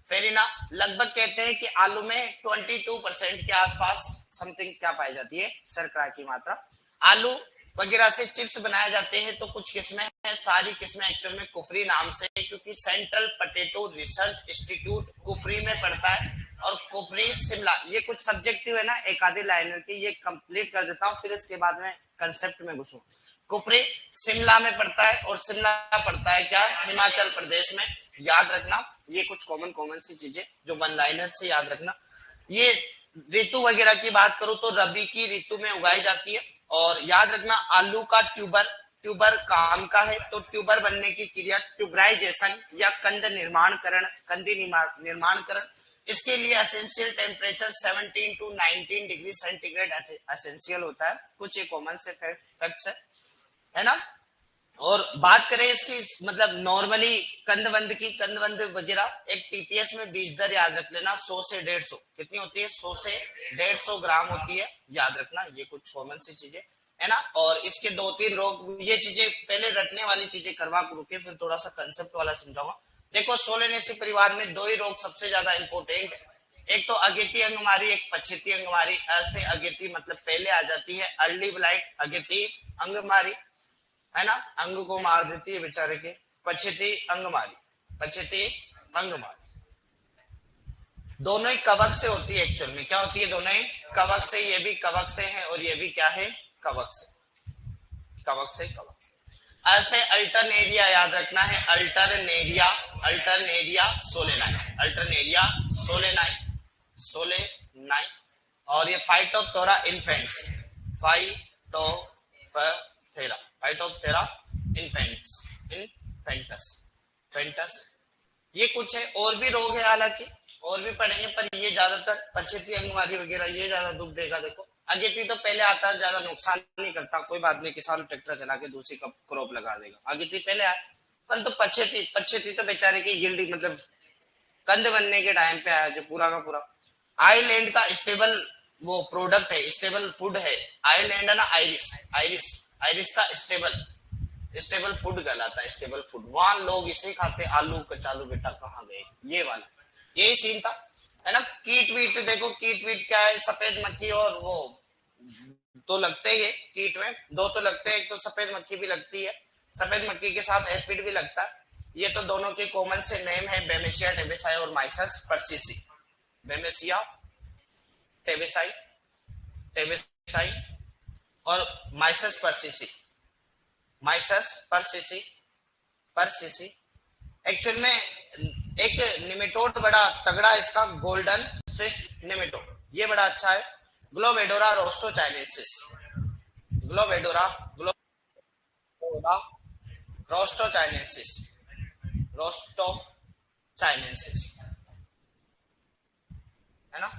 फेरिना लगभग कहते हैं कि आलू में 22% के आसपास समथिंग क्या पाई जाती है, शर्करा की मात्रा। आलू वगैरह से चिप्स बनाए जाते हैं, तो कुछ किस्में हैं, सारी किस्में एक्चुअल में कुफरी नाम से, क्योंकि central potato research institute Kufri में पड़ता है। और कुफरी शिमला, ये कुछ सब्जेक्टिव है ना, एक आधी लाइनर की, ये कंप्लीट कर देता हूँ फिर इसके बाद में कंसेप्ट में घुसूं। कुफरी शिमला में पड़ता है, और शिमला पड़ता है क्या, हिमाचल प्रदेश में। याद रखना ये कुछ कॉमन सी चीजें जो वन लाइनर से याद रखना। ये ऋतु वगैरह की बात करूं तो रबी की ऋतु में उगाई जाती है। और याद रखना आलू का ट्यूबर, ट्यूबर काम का है, तो ट्यूबर बनने की क्रिया ट्यूबराइजेशन या कंद निर्माणकरण, कंदी निर्माणकरण। इसके लिए essential temperature 17 to 19 degree centigrade essential होता है। कुछ ये कॉमन से फैक्ट्स है ना। और बात करें इसकी मतलब नॉर्मली कंदवंद की, कंदवंद वगैरह एक टीपीएस में बीज दर याद रख लेना 100 से 150, कितनी होती है, 100 से 150 ग्राम होती है, याद रखना। ये कुछ कॉमन सी चीजें है ना। और इसके 2-3 रोग, ये चीजें पहले रटने वाली चीजें करवा के फिर थोड़ा सा कंसेप्ट वाला समझाऊंगा। देखो सोलेनेसी परिवार में 2 ही रोग सबसे ज्यादा इंपोर्टेंट, एक तो अगेती अंगमारी, एक पछेती अंगमारी। ऐसे अगेती मतलब पहले आ जाती है, अर्ली ब्लाइट अगेती अंगमारी, है ना, अंग को मार देती है बेचारे के। पछेती अंगमारी, पछेती अंगमारी दोनों ही कवक से होती है। एक्चुअल में क्या होती है, दोनों ही कवक से, ये भी कवक से है और ये भी क्या है, कवक से, कवक से, कवक से। ऐसे अल्टरनेरिया याद रखना है, Alternaria, Alternaria solani, Alternaria solani, solani. और ये फाइटोप्थोरा इन्फेंट्स, फाइटोप्थेरा, फाइटोप्थेरा इन्फेंट्स, इन्फेंटस, फेंटस। ये कुछ है, और भी रोग है हालांकि, और भी पढ़ेंगे, पर ये ज्यादातर पछेती अंगमारी वगैरह ये ज्यादा दुख देगा। देखो अगेती तो पहले आता है, ज्यादा नुकसान नहीं करता, कोई बात नहीं, किसान ट्रैक्टर चला के दूसरी क्रॉप लगा देगा। अगेती पहले आया, परंतु तो पछेती, पछेती तो बेचारे की यील्ड मतलब कंद बनने के टाइम पे आया जो पूरा का पूरा। आइलैंड का स्टेबल वो प्रोडक्ट है, स्टेबल फूड है आइलैंड है ना, आयरिश, आयरिश, आयरिश का स्टेबल, स्टेबल फूड कहलाता है, स्टेबल फूड। वहां लोग इसे खाते, आलू कचालू बेटा कहाँ गए, ये वाला, यही सीन था, है ना। कीट वीट देखो, कीट वीट क्या है, सफेद मक्खी और वो तो लगते ही है कीट में, 2 तो लगते हैं, एक तो सफेद मक्खी भी लगती है, सफेद मक्खी के साथ एफिड भी लगता है। ये तो दोनों के कॉमन से नेम है, बेमेसिया टेबेसाई और माइसस पर्सिसी, बेमेसिया टेबेसाई, टेबेसाई और माइसस पर्सिसी, माइसस पर्सिसी, पर्सिसी। एक्चुअल में एक निमेटोड बड़ा तगड़ा इसका, गोल्डन सिस्ट निमेटोड, ये बड़ा अच्छा है, ग्लोबेडोरा रोस्टोचाइनेसिस, ग्लोबेडोरा, ग्लोबेडोरा रोस्टोचाइनेसिस, रोस्टोचाइनेसिस, है ना।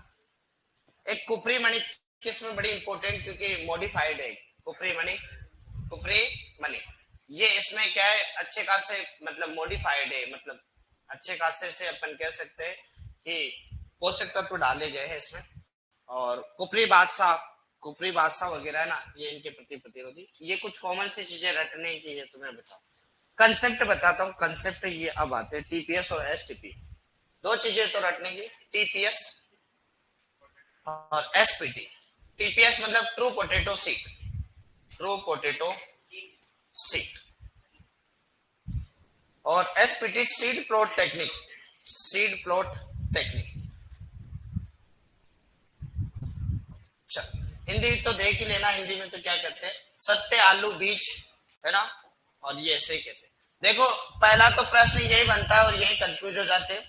एक कुफरी मणि किस्म बड़ी इंपॉर्टेंट क्योंकि मॉडिफाइड है, कुफरी मणि, कुफरी मणि, ये इसमें क्या है, अच्छे खासे मतलब मॉडिफाइड है, मतलब अच्छे खासे से अपन कह सकते हैं कि पोषक तत्व डाले गए हैं इसमें। और कुफरी बादशाह, कुफरी बादशाह वगैरह है ना, ये इनके प्रति प्रतिरोधी। ये कुछ कॉमन सी चीजें रटने की है, तुम्हें बताओ। कंसेप्ट बताता हूँ, कंसेप्ट ये अब आते हैं टीपीएस और एसटीपी, 2 चीजें तो रटने की, टीपीएस और एसपीटी। टीपीएस मतलब true potato seed, true potato seed, और SPT seed plot technique, seed plot technique. Hindi तो देख ही लेना, हिंदी में तो क्या कहते हैं, सत्य आलू बीज, है ना, और ये ऐसे ही कहते हैं। देखो पहला तो प्रश्न यही बनता है और यही कंफ्यूज हो जाते हैं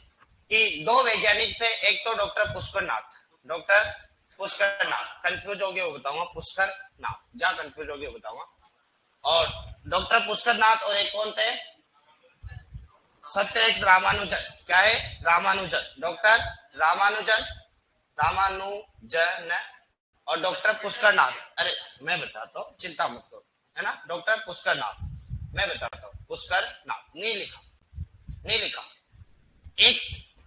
कि 2 वैज्ञानिक थे, एक तो डॉक्टर पुष्कर नाथ, डॉक्टर पुष्कर नाथ, कंफ्यूज हो गए वो बताऊंगा, पुष्कर नाथ, जहां कंफ्यूज हो गए बताऊंगा। और डॉक्टर पुष्कर नाथ और एक कौन थे, सत्य रामानुजन। क्या है, रामानुजन, डॉक्टर रामानुजन, रामानुजन और डॉक्टर पुष्कर नाथ। अरे मैं बताता हूँ, चिंता मत करो, है ना, डॉक्टर पुष्कर नाथ। मैं बताता हूँ, पुष्कर नाथ नहीं लिखा, नहीं लिखा। एक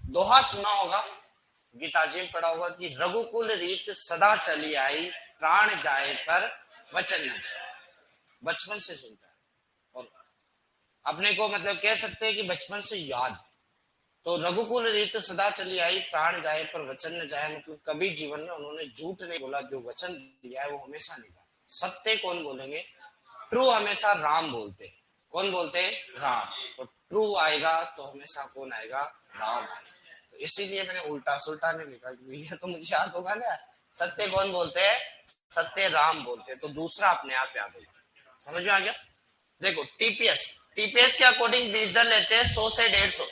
दोहा सुना होगा, गीताजी में पढ़ा होगा कि रघुकुल रीत सदा चली आई, प्राण जाए पर वचन न जाए। बचपन से सुनता है और अपने को मतलब कह सकते हैं कि बचपन से याद। तो रघुकुल रीत सदा चली आई, प्राण जाए पर वचन न जाए, मतलब कभी जीवन में उन्होंने झूठ नहीं बोला, जो वचन दिया है वो हमेशा निभाया। सत्य कौन बोलेंगे, ट्रू हमेशा राम बोलते। कौन बोलते, राम। तो ट्रू आएगा तो हमेशा कौन आएगा, राम आएगा। तो इसीलिए मैंने उल्टा सुल्टा नहीं लिखा, ये तो मुझे याद होगा ना। सत्य कौन बोलते हैं, सत्य राम बोलते, तो दूसरा अपने आप याद होगा। समझ में आ गया। देखो टीपीएस, टीपीएस के अकॉर्डिंग बीज दर लेते हैं 100 से 150,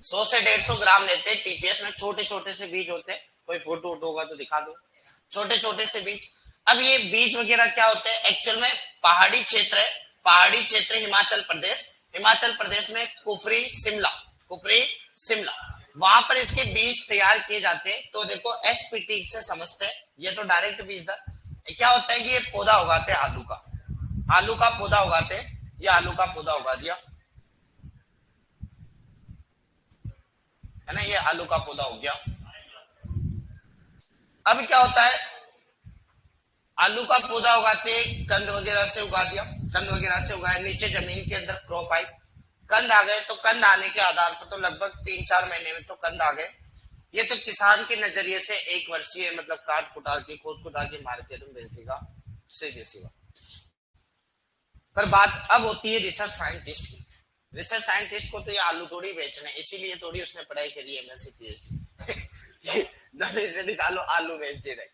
100 से 150 ग्राम लेते हैं टीपीएस में। छोटे छोटे से बीज होते हैं, कोई फोटो वोटो होगा तो दिखा दो, छोटे छोटे से बीज। अब ये बीज वगैरह क्या होते हैं, एक्चुअल में पहाड़ी क्षेत्र है, पहाड़ी क्षेत्र हिमाचल प्रदेश, हिमाचल प्रदेश में कुफरी शिमला, कुफरी शिमला, वहां पर इसके बीज तैयार किए जाते हैं। तो देखो एसपीटी से समझते हैं, ये तो डायरेक्ट बीज दर। क्या होता है कि ये पौधा उगाते हैं आलू का, आलू का पौधा उगाते हैं, ये आलू का पौधा उगा दिया, है ना, ये आलू का पौधा हो गया। अब क्या होता है, आलू का पौधा उगाते, कंद वगैरह से उगा दिया, कंद वगैरह से उगाए, नीचे जमीन के अंदर क्रॉप आई, कंद आ गए। तो कंद आने के आधार पर तो लगभग 3-4 महीने में तो कंद आ गए। ये तो किसान के नजरिए से एक वर्षीय, मतलब काट कुटा के खोद खुदा के मार्केट में बेच देगा, सीधी सी बात। पर बात अब होती है रिसर्च साइंटिस्ट की। रिसर्च साइंटिस्ट को तो ये आलू थोड़ी बेचना है, इसीलिए थोड़ी उसने पढ़ाई करी एमएससी पीएचडी जमीन से निकालो आलू बेच दे रहे।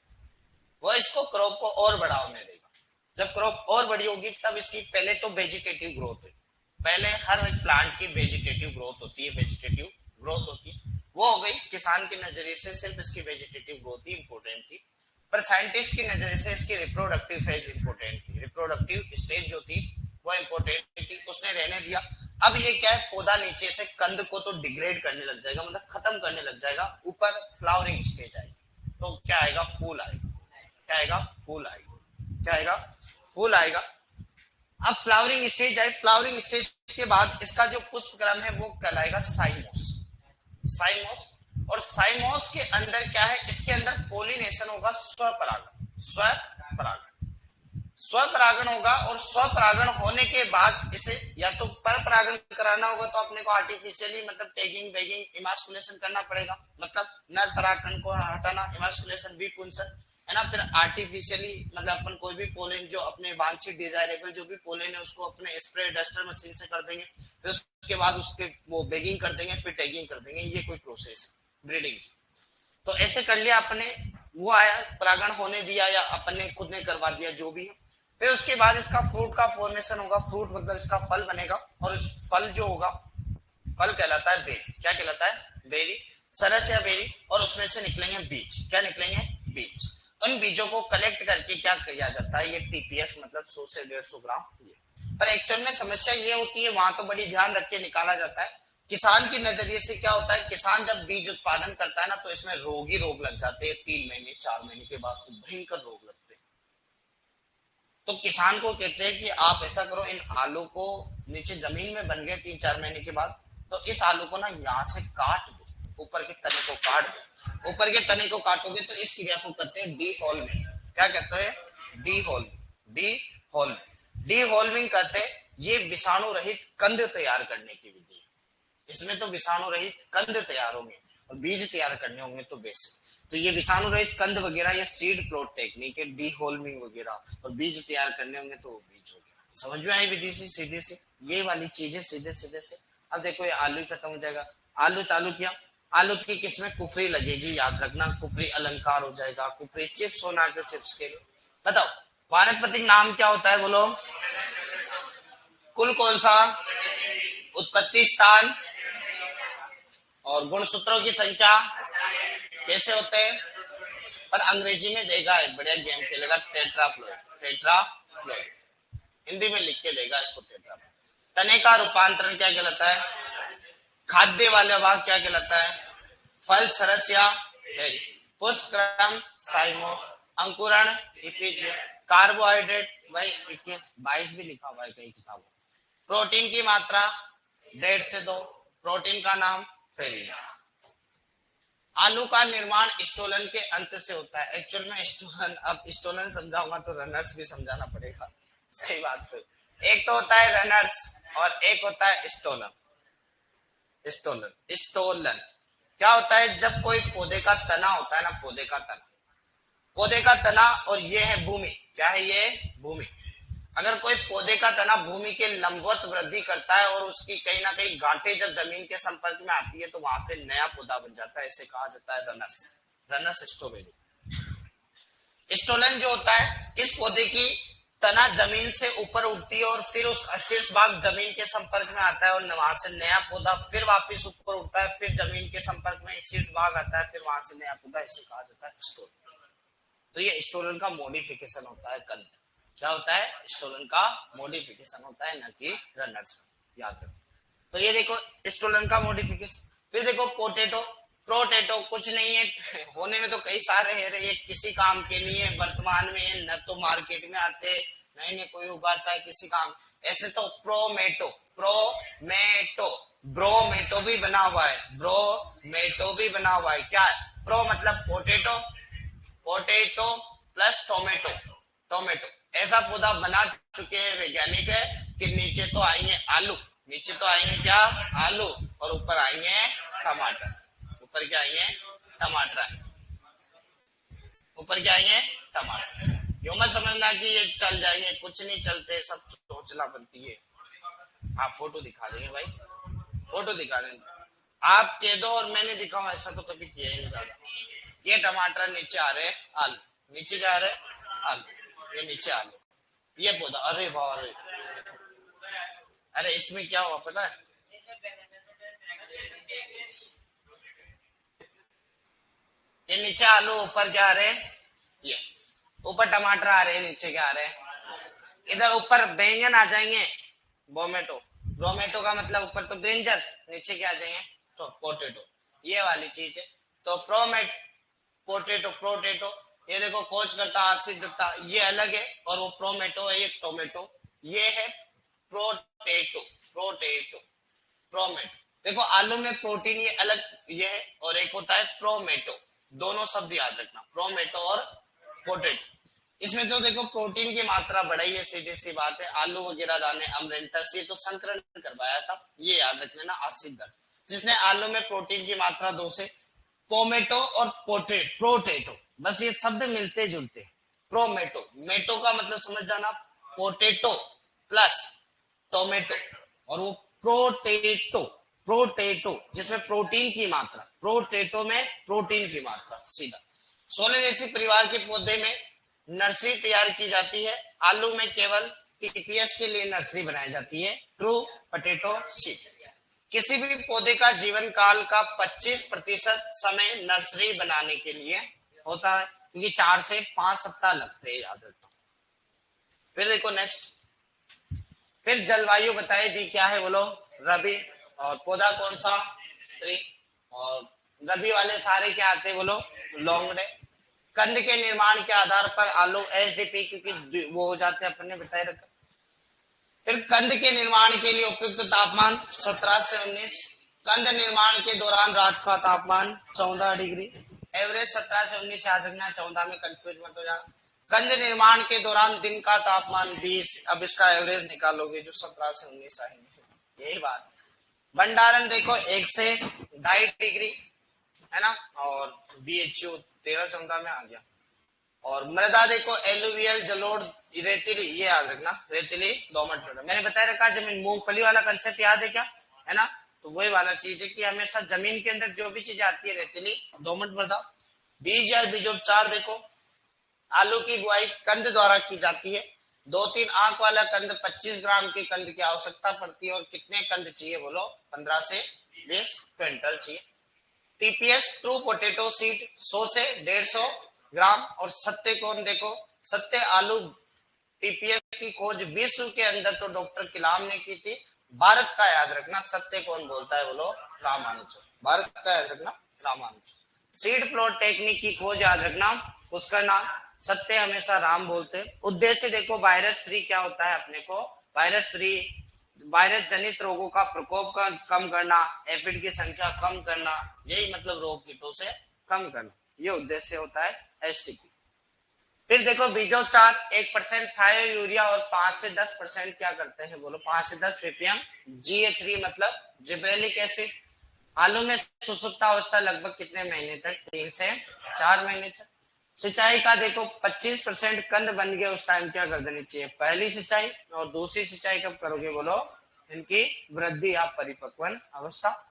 वो इसको क्रॉप को और बड़ा होने देगा। जब क्रॉप और बड़ी होगी तब इसकी पहले तो वेजिटेटिव ग्रोथ है, पहले हर एक प्लांट की वेजिटेटिव ग्रोथ होती है, वेजिटेटिव ग्रोथ होती है, वो हो गई। किसान के नजरिए से सिर्फ इसकी वेजिटेटिव ग्रोथ ही इंपॉर्टेंट थी, पर साइंटिस्ट की नजरिए से इसकी रिप्रोडक्टिव फेज इंपॉर्टेंट थी, रिप्रोडक्टिव स्टेज जो थी वो इंपॉर्टेंट थी, उसने रहने दिया। अब ये क्या है, पौधा नीचे से कंद को तो डिग्रेड करने लग जाएगा, मतलब खत्म करने लग जाएगा, ऊपर फ्लावरिंग स्टेज आएगी। तो क्या आएगा, फूल आएगा, क्या आएगा, फूल आएगा, क्या आएगा, फूल आएगा। अब फ्लावरिंग स्टेज आए, फ्लावरिंग स्टेज के बाद इसका जो पुष्प क्रम है वो कहलाएगा साइमोस, साइमोस। और साइमोस के अंदर क्या है, इसके अंदर पोलिनेशन होगा, स्वपरागण, स्वपरागण, स्वपरागण होगा। और स्वपरागण होने के बाद इसे या तो पर परागण कराना होगा, तो अपने को आर्टिफिशियली मतलब टैगिंग बैगिंग इमास्कुलेशन करना पड़ेगा, मतलब नर परागण को हटाना, इमास्कुलेशन भी पुंसन, है ना। फिर आर्टिफिशियली मतलब अपन कोई भी पोलेन जो अपने वांछित डिजायरेबल जो भी पोलेन है उसको अपने स्प्रे डस्टर मशीन से कर देंगे, फिर उसके बाद उसके वो बैगिंग कर देंगे, फिर टैगिंग कर देंगे, ये कोई प्रोसेस है ब्रीडिंग की। तो ऐसे कर लिया अपने, वो आया परागण होने दिया या अपन ने खुद ने करवा दिया, जो भी है। फिर उसके बाद इसका फ्रूट का फॉर्मेशन होगा, फ्रूट मतलब इसका फल बनेगा, और इस फल जो होगा, फल कहलाता है बेरी, क्या कहलाता है, बेरी, सरस या बेरी। और उसमें से निकलेंगे बीज, क्या निकलेंगे, बीज। उन बीजों को कलेक्ट करके क्या किया जाता है, ये टीपीएस मतलब 100 से 150 ग्राम ये। पर एक्चुअल में समस्या ये होती है, वहां तो बड़ी ध्यान रख के निकाला जाता है। किसान के नजरिए से क्या होता है, किसान जब बीज उत्पादन करता है ना, तो इसमें रोग ही रोग लग जाते हैं, 3 महीने 4 महीने के बाद तो भयंकर रोग लगते हैं। तो किसान को कहते हैं कि आप ऐसा करो, इन आलू को नीचे जमीन में बन गए 3-4 महीने के बाद, तो इस आलू को ना यहाँ से काट दो, ऊपर के तने को काट दो। ऊपर के तने को काटोगे तो इस क्रिया को कहते हैं डी होलमिंग, क्या कहते हैं, डी होलमिंग, डी होलमिंग, डी होलमिंग कहते हैं। ये विषाणु रहित कंद तैयार करने की विधि है, इसमें तो विषाणु रहित कंद तैयार होंगे और बीज तैयार करने होंगे तो बेसिक। तो ये विषाणु रहित कंद वगैरह ये सीड प्लॉट टेक्निक है, डी होलमिंग वगैरह, और बीज तैयार करने होंगे तो बीज हो गया। समझ में आई विधि से, सीधे से ये वाली चीजें सीधे सीधे से। अब देखो ये आलू खत्म हो जाएगा, आलू चालू किया, आलू की किसमें कुफरी लगेगी, याद रखना, कुफरी अलंकार हो जाएगा, कुफरी चिप्स होना जो चिप्स के लिए। बताओ वानस्पतिक नाम क्या होता है, बोलो, कुल कौन सा, उत्पत्ति स्थान और गुणसूत्रों की संख्या कैसे होते हैं। पर अंग्रेजी में देगा, एक बढ़िया गेम खेलेगा, टेट्राप्लॉइड, टेट्राप्लॉइड, हिंदी में लिख के देगा इसको टेट्रा। तने का रूपांतरण क्या कहलाता है? खाद्य वाला भाग क्या कहलाता है? फल, सरस या बेरी। पुष्प क्रम साइमोस, अंकुरण इपिज, कार्बोहाइड्रेट वही 21 22 भी लिखा हुआ है कई किताबों। प्रोटीन की मात्रा 1.5 से 2, प्रोटीन का नाम फेरिन। आलू का निर्माण स्टोलन के अंत से होता है। एक्चुअल में स्टोलन, अब स्टोलन समझाऊंगा तो रनर्स भी समझाना पड़ेगा। सही बात। तो एक तो होता है रनर्स और एक होता है स्टोलन। स्टोलन क्या होता है? जब कोई पौधे का तना होता है ना, पौधे का तना और ये है भूमि। क्या है ये? भूमि। अगर कोई पौधे का तना भूमि के लंबवत वृद्धि करता है और उसकी कहीं ना कहीं गांठें जब जमीन के संपर्क में आती है तो वहां से नया पौधा बन जाता है। इसे कहा जाता है रनर्स स्ट्रॉबेरी। स्टोलन जो होता है, इस पौधे की तना जमीन से ऊपर उठती है और फिर उसका शीर्ष भाग जमीन के संपर्क में आता है और वहां से नया पौधा फिर वापस ऊपर उठता है, फिर जमीन के संपर्क में शीर्ष भाग आता है, फिर वहां से नया पौधा। इसे कहा जाता है स्टोलन। तो ये स्टोलन का मॉडिफिकेशन होता है। कंद क्या होता है? स्टोलन का मॉडिफिकेशन होता है, न कि रनर्स। याद रखो। तो ये देखो स्टोलन का मॉडिफिकेशन। फिर देखो पोटैटो। प्रोटैटो कुछ नहीं है, होने में तो कई सारे है, ये किसी काम के लिए वर्तमान में न तो मार्केट में आते, नहीं नहीं कोई उगाता है किसी काम। ऐसे तो प्रोमेटो ब्रोमेटो भी बना हुआ है, ब्रोमेटो भी बना हुआ है। क्या? प्रो मतलब पोटैटो प्लस टोमेटो ऐसा पौधा बना चुके हैं वैज्ञानिक है कि नीचे तो आएंगे आलू, नीचे तो आएंगे क्या? आलू, और ऊपर आएंगे टमाटर। ऊपर क्या आएंगे? टमाटर आएंगे। ऊपर क्या आएंगे? टमाटर। यूं मत समझना कि ये चल जाएंगे, कुछ नहीं चलते, सब चोचला बनती है। आप फोटो दिखा देंगे भाई, फोटो दिखा देंगे। आप कह दो और मैंने दिखाऊं, ऐसा तो कभी किया ही नहीं ज्यादा। ये टमाटर, नीचे आ रहे आलू, नीचे क्या आ रहे? आलू, ये नीचे आलू, ये पौधा। अरे वाह, अरे इसमें क्या हुआ पता है? ये नीचे आलू, ऊपर क्या आ रहे? ये ऊपर टमाटर आ रहे, नीचे क्या आ रहे? इधर ऊपर बैंगन आ जाएंगे, ब्रोमेटो का मतलब ऊपर तो ब्रिंजल, नीचे क्या आ जाएंगे? तो पोटैटो। ये वाली चीज है। तो प्रोटेटो ये देखो खोज करता आसिफ दत्ता, ये अलग है, और वो प्रोमेटो है, ये टोमेटो। ये है प्रोमेटो। देखो आलू में प्रोटीन ये अलग ये है, और एक होता है प्रोमेटो। दोनों शब्द याद रखना, प्रोमेटो और पोटेटो। इसमें तो देखो प्रोटीन की मात्रा बढ़ाई है, सीधी सी बात है। आलू वगैरह दाने अमरेंथस, ये तो संकरण करवाया था, ये याद रख लेना। आसिफ दत्त जिसने आलू में प्रोटीन की मात्रा 2 से। पोमेटो और प्रोटेटो, बस ये शब्द मिलते जुलते। मेटो का मतलब समझ जाना, पोटेटो प्लस टोमेटो, और वो प्रोटेटो जिसमें प्रोटीन की मात्रा, प्रोटेटो में प्रोटीन की मात्रा सीधा। सोलेनेसी परिवार के पौधे में नर्सरी तैयार की जाती है। आलू में केवल टीपीएस के लिए नर्सरी बनाई जाती है, ट्रू पोटैटो सीड। किसी भी पौधे का जीवन काल का 25% समय नर्सरी बनाने के लिए होता है, क्योंकि 4 से 5 सप्ताह लगते हैं, याद रखना। फिर देखो नेक्स्ट, फिर जलवायु बताई दी क्या है बोलो? रबी। और पौधा कौन सा? ट्री। और रबी वाले सारे क्या आते हैं बोलो? Long day. कंद के निर्माण के आधार पर आलू एसडीपी, क्योंकि वो हो जाते हैं, अपने बताए रखा। फिर कंद के निर्माण के लिए उपयुक्त तापमान 17 से 19। कंद निर्माण के दौरान रात का तापमान 14 डिग्री। एवरेज 17 से 19 याद रखना, 14 में कंफ्यूज मत हो जाना। कंद निर्माण के दौरान दिन का तापमान 20। अब इसका एवरेज निकालोगे जो 17 से 19 आएंगे, यही बात। भंडारण देखो 1 से 2.5 डिग्री है ना, और बीएचयू 13-14 में आ गया। और मृदा देखो एलुवियल, जलोढ़, रेतीली, ये याद रखना, रेतीली दोमट मृदा। मैंने बताया रखा जमीन, मूंगफली वाला कंसेप्ट याद है क्या? है ना, तो वही वाला चीज है कि हमेशा जमीन के अंदर जो भी चीज आती है, रेतीली दोमट मृदा। बीज या बीजोपचार देखो, आलू की बुआई कंद द्वारा की जाती है। 2-3 आंख वाला कंद 25 ग्राम के कंद की आवश्यकता पड़ती है। और कितने कंद चाहिए बोलो? 15 से 20 क्विंटल चाहिए। टीपीएस ट्रू पोटैटो सीड 100 से 150 ग्राम। और सत्ते कौन देखो, सत्ते आलू टीपीएस की खोज विश्व के अंदर तो डॉक्टर कलाम ने की थी, भारत का याद रखना सत्य कौन बोलता है, बोलो रामानुजन। भारत का याद रखना रामानुजन। सीड प्लॉट टेक्निक की खोज याद रखना उसका नाम, सत्य हमेशा राम बोलते। उद्देश्य देखो वायरस फ्री क्या होता है अपने को, वायरस फ्री वायरस जनित रोगों का प्रकोप कम करना, एफिड की संख्या कम करना, यही मतलब रोग कीटों से कम करना, ये उद्देश्य होता है एसटीपी। फिर देखो बीजोपचार 1% थायो यूरिया और 5 से 10% क्या करते हैं, बोलो 5 से 10 ppm GA3 मतलब जिब्रेलिक एसिड। आलू में सुसुप्त अवस्था लगभग कितने महीने तक, 3 से 4 महीने तक। सिंचाई का देखो 25% कंद बन गए उस टाइम क्या कर देनी चाहिए, पहली सिंचाई। और दूसरी सिंचाई कब करोगे, बोलो इनकी वृद्धि या परिपक्वन अवस्था।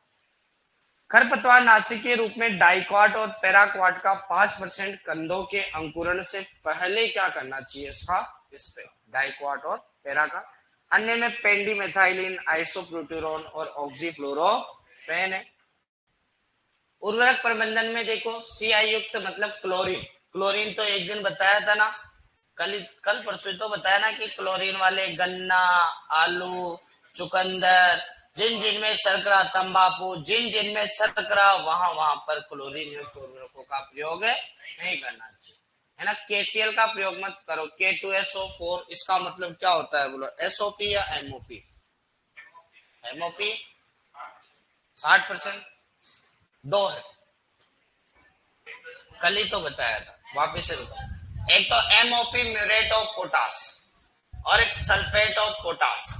खरपतवार नाशी के रूप में डाइक्वाट और पैराक्वाट का 5% कंदों के अंकुरण से पहले क्या करना चाहिए, इसका स्प्रे, डाइक्वाट और पैराक्वाट। अन्य में पेंडीमेथाइलिन, आइसोप्रोट्यूरोन और ऑक्सीफ्लोरोफेन है। उर्वरक प्रबंधन में देखो सीआई युक्त मतलब क्लोरीन, क्लोरीन तो एक दिन बताया था ना, कल परसों तो बताया ना कि क्लोरीन वाले गन्ना, आलू, चुकंदर, जिन जिन में शर्करा, तंबाकू, जिन जिन में शर्करा, वहां वहां पर क्लोरीन युक्त उर्वरकों का प्रयोग नहीं करना चाहिए, है ना। केसीएल का प्रयोग मत करो। K2SO4 इसका मतलब क्या होता है, बोलो एसओपी या एमओपी, एमओपी 60%, दो है, कल ही तो बताया था, वापिस से बताओ। एक तो एमओपी म्यूरेट ऑफ पोटास और एक सल्फेट ऑफ पोटास।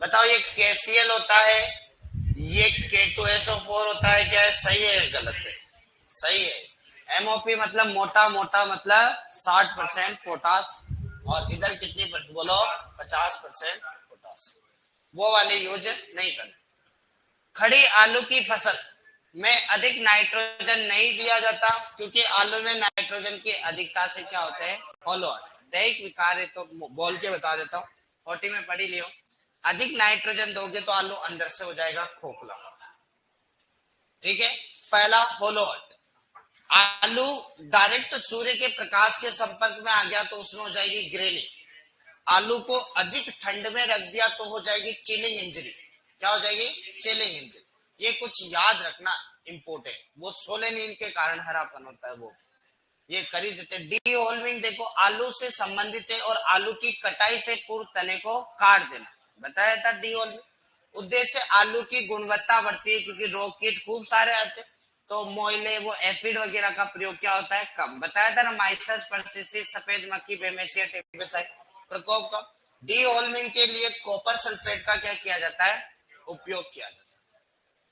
बताओ ये केसीएल होता है, ये K2SO4 होता है, क्या है, सही है गलत है, सही है। एमओपी मतलब मोटा मोटा मतलब 60% पोटास, और इधर कितनी परसेंट, बोलो 50% पोटास, वो वाले यूज नहीं करना। खड़ी आलू की फसल में अधिक नाइट्रोजन नहीं दिया जाता, क्योंकि आलू में नाइट्रोजन की अधिकता से क्या होते हैं, होलो दैहिक विकार है, तो बोल के बता देता हूँ, फोर्टी में पढ़ी लियो। अधिक नाइट्रोजन दोगे तो आलू अंदर से हो जाएगा खोखला, ठीक है। पहला होलोट, आलू डायरेक्ट सूर्य के प्रकाश के संपर्क में आ गया तो उसमें हो जाएगी ग्रेनिंग। आलू को अधिक ठंड में रख दिया तो हो जाएगी चिलिंग इंजरी, क्या हो जाएगी, चिलिंग इंजरी। ये कुछ याद रखना इंपोर्टेंट, वो सोलेनिन के कारण हरापन होता है, वो ये कर ही देते। डी होल्विंग देखो आलू से संबंधित है और आलू की कटाई से पूर्व तने को काट देना, बताया था डी होल्विंग। उद्देश्य आलू की गुणवत्ता बढ़ती है, क्योंकि रोग कीट खूब सारे आते, तो मोइले वो एफिड वगैरह का प्रयोग क्या होता है, कम, बताया था ना, माइसस पर्सिसिस, सफेद मक्खी, बेमेसिया टेपिसाइड प्रकोप कम। डी होल्विंग के लिए कॉपर सल्फेट का क्या किया जाता है, उपयोग किया जाता है।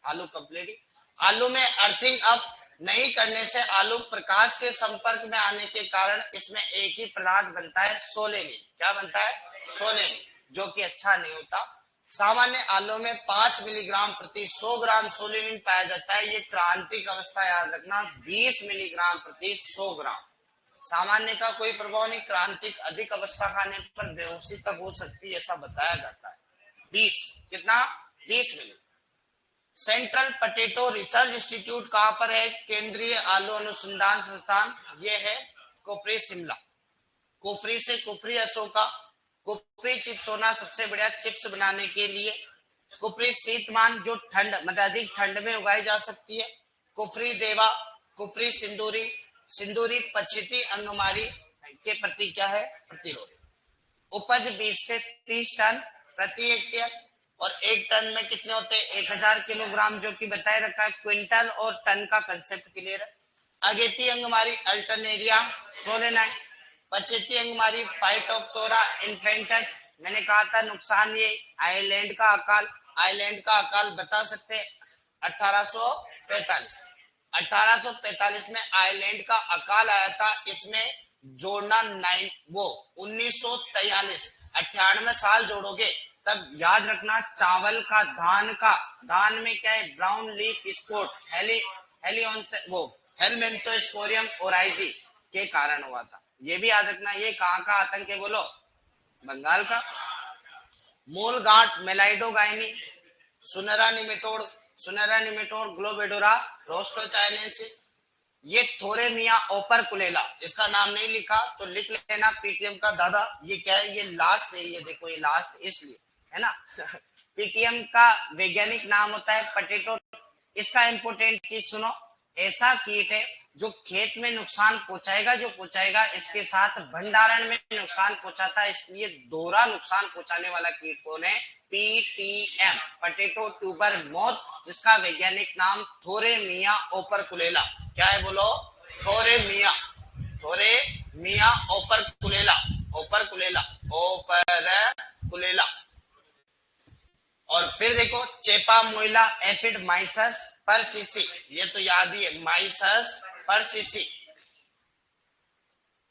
आलू कंप्लीट, आलू में अर्थिंग अप नहीं करने से आलू प्रकाश के संपर्क में आने के कारण इसमें एक ही पदार्थ बनता है सोलेनिन, क्या बनता है, सोलेनिन, जो कि अच्छा नहीं होता। सामान्य आलू में 5 मिलीग्राम प्रति 100 ग्राम सोलेनिन पाया जाता है। ये क्रांतिक अवस्था याद रखना 20 मिलीग्राम प्रति 100 ग्राम। सामान्य का कोई प्रभाव नहीं, क्रांतिक अधिक अवस्था खाने पर बेहोशी तक हो सकती है, ऐसा बताया जाता है। 20 कितना, 20 मिली। सेंट्रल पोटैटो रिसर्च इंस्टीट्यूट कहां पर है, केंद्रीय आलू अनुसंधान संस्थान, ये है कुफरी शिमला। कुफरी से कुफरी अशोका, कुफरी चिप्स होना सबसे बढ़िया चिप्स बनाने के लिए। कुफरी शीतमान जो ठंड मतलब अधिक ठंड में उगाई जा सकती है। कुफरी देवा, कुफरी सिंदूरी, सिंदूरी पछिती अंगमारी के प्रति क्या है, प्रतिरोध। उपज 20 से 30 टन प्रति हेक्टेयर, और एक टन में कितने होते हैं, 1000 किलोग्राम, जो कि बताए रखा है। क्विंटल और टन का कंसेप्ट क्लियर है। अगेती अंगमारी अल्टरनेरिया सोलेनाई, पछेती अंगमारी फाइटोप्थोरा इन्फेंटस, मैंने कहा था नुकसान ये आयरलैंड का अकाल, आयरलैंड का अकाल बता सकते हैं 1845, 1845 में आयरलैंड का अकाल आया था। इसमें जोड़ना 1943 98 साल जोड़ोगे तब याद रखना चावल का, धान का, धान में क्या है, ब्राउन लीफ स्पॉट वो हेलमेंथोस्पोरियम ओराइजी के कारण हुआ था, ये भी याद रखना। ये कहाँ का आतंक है, बोलो बंगाल का। मूल गांठ मेलाइडोगाइनी, सुनहरा निमेटोड ग्लोबेडोरा रोस्टोचाइनेसिस, ये थोरेमिया ओपरकुलेला, इसका नाम नहीं लिखा तो लिख लेना पीटीएम का दादा। ये क्या है, ये लास्ट है, ये देखो ये लास्ट इसलिए है ना। पीटीएम का वैज्ञानिक नाम होता है पोटैटो। इसका इंपोर्टेंट चीज सुनो, ऐसा कीट है जो खेत में नुकसान पहुंचाएगा, जो पहुंचाएगा इसके साथ भंडारण में नुकसान पहुंचाता है, इसलिए दोहरा नुकसान पहुंचाने वाला कीट कौन है, पीटीएम, पोटैटो ट्यूबर मोथ, जिसका वैज्ञानिक नाम थोरेमिया ओपरकुलेला। क्या है बोलो, थोरेमिया, थोरेमिया ओपरकुलेला, ओपरकुलेला, ओपरकुलेला। और फिर देखो चेपा मोइला एफिड माइसस परसिसी, ये तो याद ही है, माइसस परसिसी।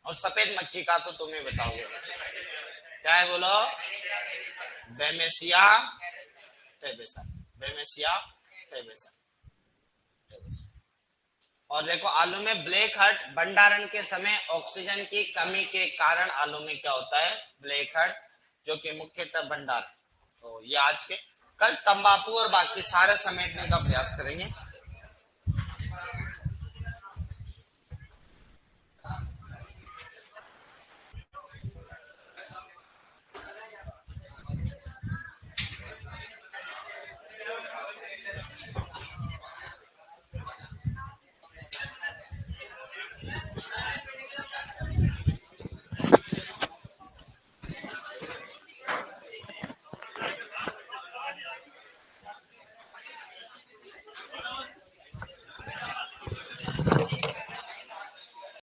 और सफेद मक्खी का तो तुम्हें बताओगे, क्या है बोलो, बेमेसिया टेबेसा, बेमेसिया टेबेसा। और देखो आलू में ब्लैक हर्ट, भंडारण के समय ऑक्सीजन की कमी के कारण आलू में क्या होता है, ब्लैक हर्ट, जो कि मुख्यतः भंडार। तो ये आज के, कल तंबाकू और बाकी सारे समेटने का प्रयास करेंगे।